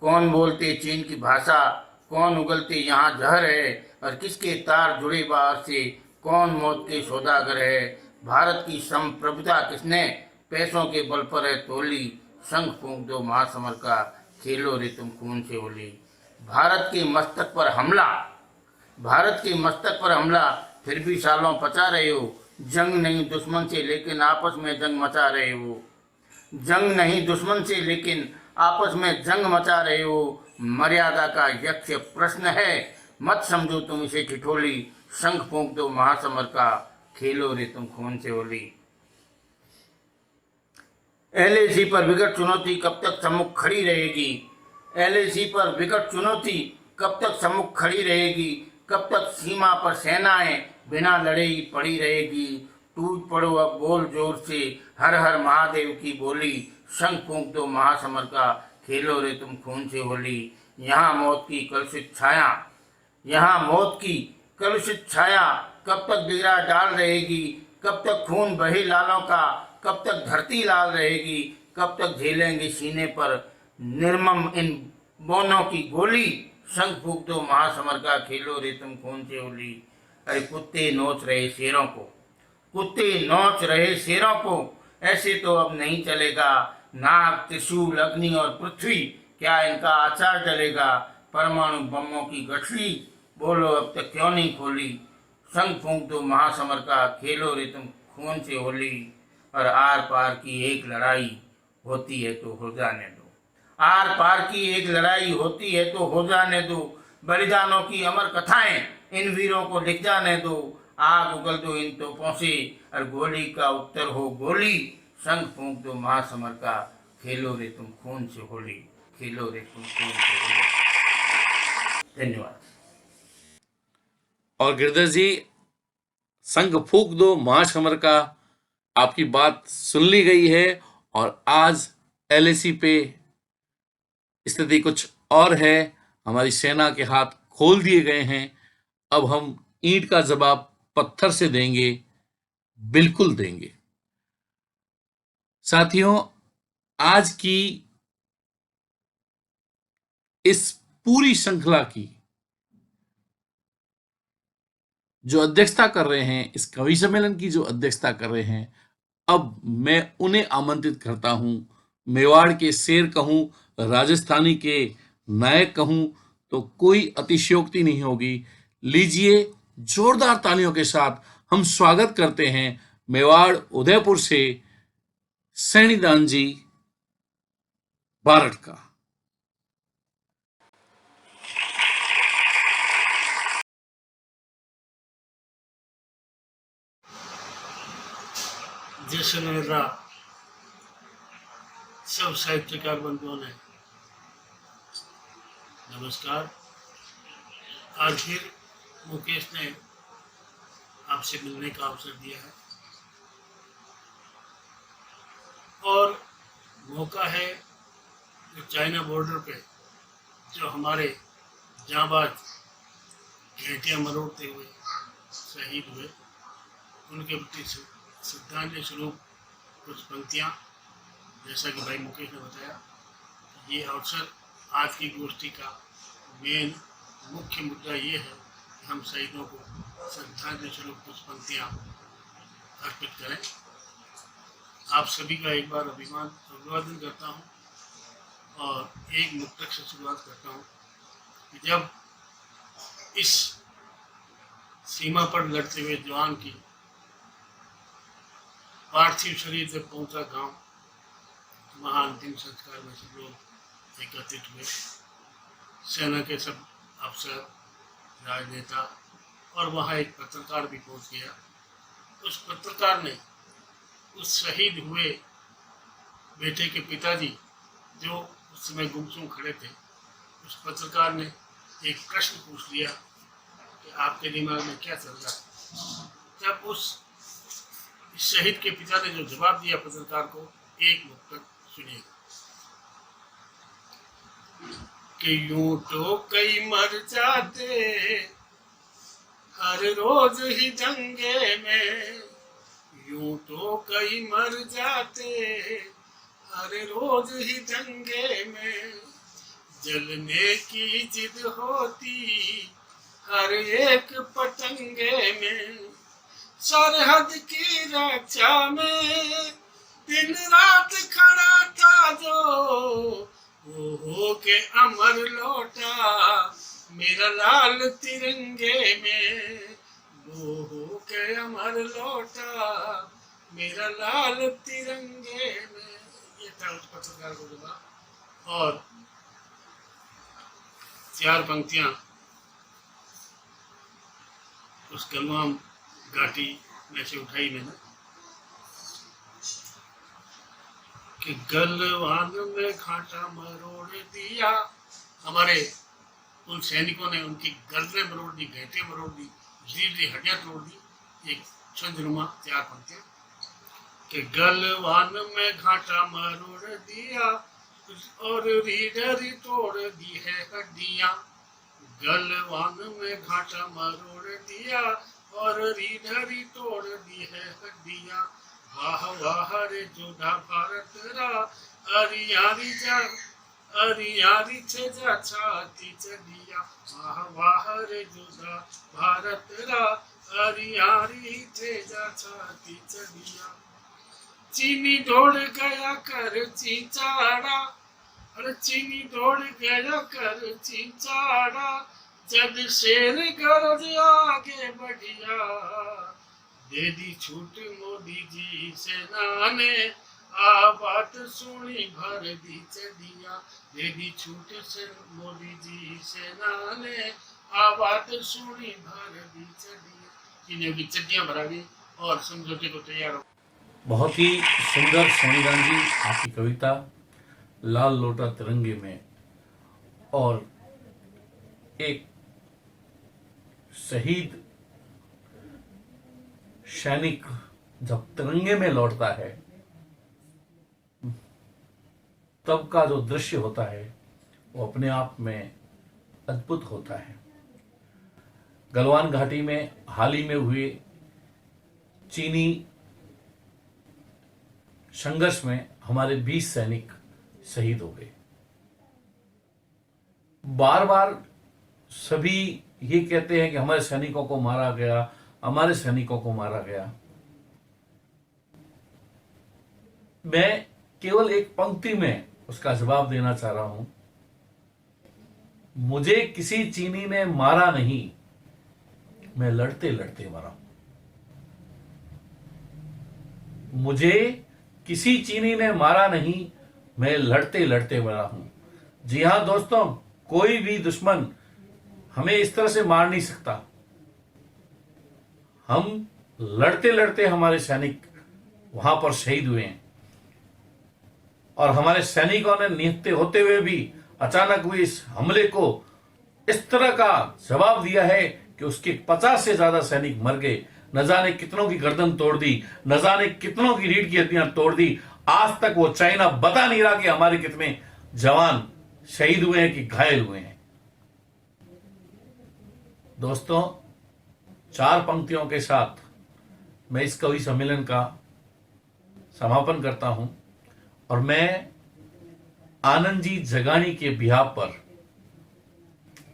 कौन बोलते चीन की भाषा, कौन उगलते यहाँ जहर है। और किसके तार जुड़े बाहर से, कौन मौत के सौदागर है। भारत की संप्रभुता किसने पैसों के बल पर है तोली। शंख फूंक दो महासमर का खेलो रे तुम खून से होली। भारत के मस्तक पर हमला, भारत के मस्तक पर हमला, फिर भी सालों पचा रहे हो। जंग नहीं दुश्मन से लेकिन आपस में जंग मचा रहे हो। जंग नहीं दुश्मन से लेकिन आपस में जंग मचा रहे हो। मर्यादा का यक्ष प्रश्न है, मत समझो तुम इसे ठिठोली। शंख फूंक दो महासमर का खेलो रे तुम खून से होली। एलएसी पर विकट चुनौती कब तक सम्मुख खड़ी रहेगी। एलएसी पर विकट चुनौती कब तक सम्मुख खड़ी रहेगी। कब तक सीमा पर सेनाएं बिना लड़े ही पड़ी रहेगी। टूट पड़ो अब बोल जोर से, हर हर महादेव की बोली। शंख फूंक दो महासमर का खेलो रे तुम खून से होली। यहाँ मौत की कलुषित छाया, यहाँ मौत की कलुषित छाया कब तक डेरा डाल रहेगी। कब तक खून बहे लालों का, कब तक धरती लाल रहेगी। कब तक झेलेंगे सीने पर निर्मम इन बोनों की गोली। शंख फूंक दो महासमर का खेलो रे तुम खून से होली। अरे कुत्ते नोच रहे शेरों को, कुत्ते नोच रहे शेरों को, ऐसे तो अब नहीं चलेगा। नाग त्रिशूल अग्नि और पृथ्वी क्या इनका आचार डलेगा। परमाणु बमों की गठरी बोलो अब तक क्यों नहीं खोली। शंख फूंक दो महासमर का खेलो रे तुम खून से होली। और आर पार की एक लड़ाई होती है तो हो जाने दो। आर पार की एक लड़ाई होती है तो हो जाने दो। बलिदानों की अमर कथाएं इन वीरों को लिख जाने दो। आग उगल दो इन तोपों से और गोली का उत्तर हो गोली। शंख फूंक दो महासमर का खेलो रे तुम खून से होली। खेलो रे तुम खून से होली। धन्यवाद। और गिरधर जी, शंख फूंक दो महासमर का आपकी बात सुन ली गई है और आज एलएसी पे स्थिति कुछ और है। हमारी सेना के हाथ खोल दिए गए हैं। अब हम ईंट का जवाब पत्थर से देंगे, बिल्कुल देंगे। साथियों, आज की इस पूरी श्रृंखला की जो अध्यक्षता कर रहे हैं, इस कवि सम्मेलन की जो अध्यक्षता कर रहे हैं, अब मैं उन्हें आमंत्रित करता हूं। मेवाड़ के शेर कहूं, राजस्थानी के नायक कहूं तो कोई अतिशयोक्ति नहीं होगी। लीजिए जोरदार तालियों के साथ हम स्वागत करते हैं मेवाड़ उदयपुर से सैनीदान जी बारठ का। जैसे मेरा सब साहित्यकार बंधुओं ने नमस्कार। आज फिर मुकेश ने आपसे मिलने का अवसर दिया है और मौका है जो चाइना बॉर्डर पे जो हमारे जांबाज घंटियां मरोड़ते हुए शहीद हुए उनके प्रति श्रद्धांजलि स्वरूप कुछ पंक्तियाँ, जैसा कि भाई मुकेश ने बताया। ये अवसर आज की गोष्ठी का मेन मुख्य मुद्दा ये है कि हम शहीदों को श्रद्धांजलि स्वरूप कुछ पंक्तियाँ अर्पित करें। आप सभी का एक बार अभिवादन करता हूँ और एक मुक्तक से शुरुआत करता हूँ कि जब इस सीमा पर लड़ते हुए जवान की पार्थिव शरीर से पहुंचा गांव, वहाँ अंतिम संस्कार में सब लोग एकत्रित हुए। सेना के सब अफसर, राजनेता और वहाँ एक पत्रकार भी पहुंच गया। उस पत्रकार ने उस शहीद हुए बेटे के पिताजी जो उस समय गुमसुम खड़े थे, उस पत्रकार ने एक प्रश्न पूछ लिया कि आपके दिमाग में क्या चल रहा है। जब उस शहीद के पिता ने जो जवाब दिया पत्रकार को, एक मुक्तक सुनिए कि यूं तो कई मर जाते हर रोज ही दंगे में, यूं तो कई मर जाते हर रोज ही दंगे में, जलने की जिद होती हर एक पतंगे में, सरहद की रक्षा में दिन रात खड़ा था जो, वो हो के अमर लौटा मेरा लाल तिरंगे में, वो हो के अमर लौटा मेरा लाल तिरंगे में। ये था उस पत्रकार को जवाब। और 4 पंक्तियां उस गलवान घाटी में से उठाई मैंने कि गलवान में घाटा मरोड़ दिया। हमारे उन सैनिकों ने उनकी गर्दनें मरोड़ दी, घंटे मरोड़ दी, रीढ़ हड्डियां तोड़ दी। एक छंदनुमा 4 पंक्तियां कि गलवान में घाटा मरोड़ दिया और रीढ़ तोड़ दी है हड्डियां, गलवान में घाटा मरोड़ दिया और रीढ़ तोड़ दी है हड्डियां। वाह वाह रे जोधा भारत रा, अरियारी जा अरियारी छे जा छाती चढ़िया। वाह वाह रे जोधा भारत रा, अरियारी छे जा छाती चढ़िया। चीनी दौड़ गया कर चिंचाड़ा, अरे चीनी दौड़ गया कर चिंचाड़ा, जब शेर गरज आगे बढ़िया। दे दी छूट मोदी जी सेना ने, आ बात सुनी भर दी चढ़िया। दे दी छूट से मोदी जी सेना ने, आ बात सुनी भर दी चढ़िया। चीनियों की चड्डियां भरा गई और समझौते को तैयार हो। बहुत ही सुंदर सैनीदान जी आपकी कविता लाल लोटा तिरंगे में। और एक शहीद सैनिक जब तिरंगे में लौटता है तब का जो दृश्य होता है वो अपने आप में अद्भुत होता है। गलवान घाटी में हाल ही में हुए चीनी संघर्ष में हमारे 20 सैनिक शहीद हो गए। बार बार सभी ये कहते हैं कि हमारे सैनिकों को मारा गया, हमारे सैनिकों को मारा गया। मैं केवल एक पंक्ति में उसका जवाब देना चाह रहा हूं। मुझे किसी चीनी ने मारा नहीं, मैं लड़ते लड़ते मरा। मुझे किसी चीनी ने मारा नहीं, मैं लड़ते लड़ते मरा हूं। जी हां दोस्तों, कोई भी दुश्मन हमें इस तरह से मार नहीं सकता। हम लड़ते लड़ते हमारे सैनिक वहां पर शहीद हुए हैं, और हमारे सैनिकों ने निहत्ते होते हुए भी अचानक हुए इस हमले को इस तरह का जवाब दिया है कि उसके 50 से ज्यादा सैनिक मर गए। न जाने कितनों की गर्दन तोड़ दी, न जाने कितनों की रीढ़ की हड्डियां तोड़ दी। आज तक वो चाइना बता नहीं रहा कि हमारे कितने जवान शहीद हुए हैं कि घायल हुए हैं। दोस्तों, 4 पंक्तियों के साथ मैं इस कवि सम्मेलन का समापन करता हूं, और मैं आनंद जी जगानी के बिहाफ पर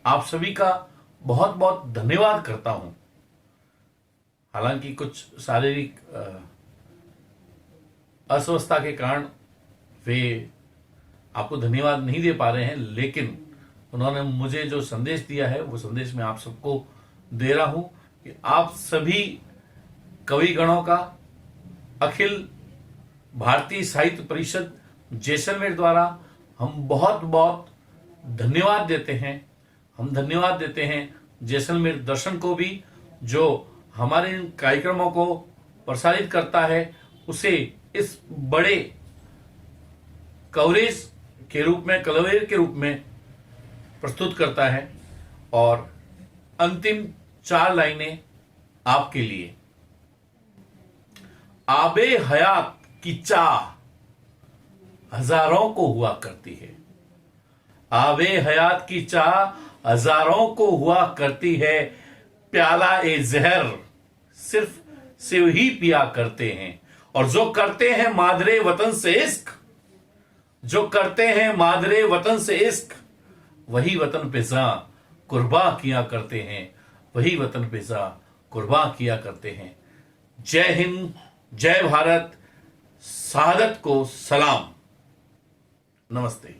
आप सभी का बहुत बहुत धन्यवाद करता हूं। हालांकि कुछ शारीरिक अस्वस्थता के कारण वे आपको धन्यवाद नहीं दे पा रहे हैं, लेकिन उन्होंने मुझे जो संदेश दिया है वो संदेश मैं आप सबको दे रहा हूं कि आप सभी कविगणों का अखिल भारतीय साहित्य परिषद जैसलमेर द्वारा हम बहुत बहुत धन्यवाद देते हैं। हम धन्यवाद देते हैं जैसलमेर दर्शन को भी, जो हमारे इन कार्यक्रमों को प्रसारित करता है, उसे इस बड़े कवरेज के रूप में, कलवेर के रूप में प्रस्तुत करता है। और अंतिम 4 लाइनें आपके लिए। आबे हयात की चाह हजारों को हुआ करती है। आबे हयात की चाह हजारों को हुआ करती है, प्याला ए जहर सिर्फ से ही पिया करते हैं। और जो करते हैं मादरे वतन से इश्क, जो करते हैं मादरे वतन से इश्क, वही वतन पे जा कुर्बा किया करते हैं, वही वतन पे जा कुर्बा किया करते हैं। जय हिंद, जय भारत, शहादत को सलाम, नमस्ते।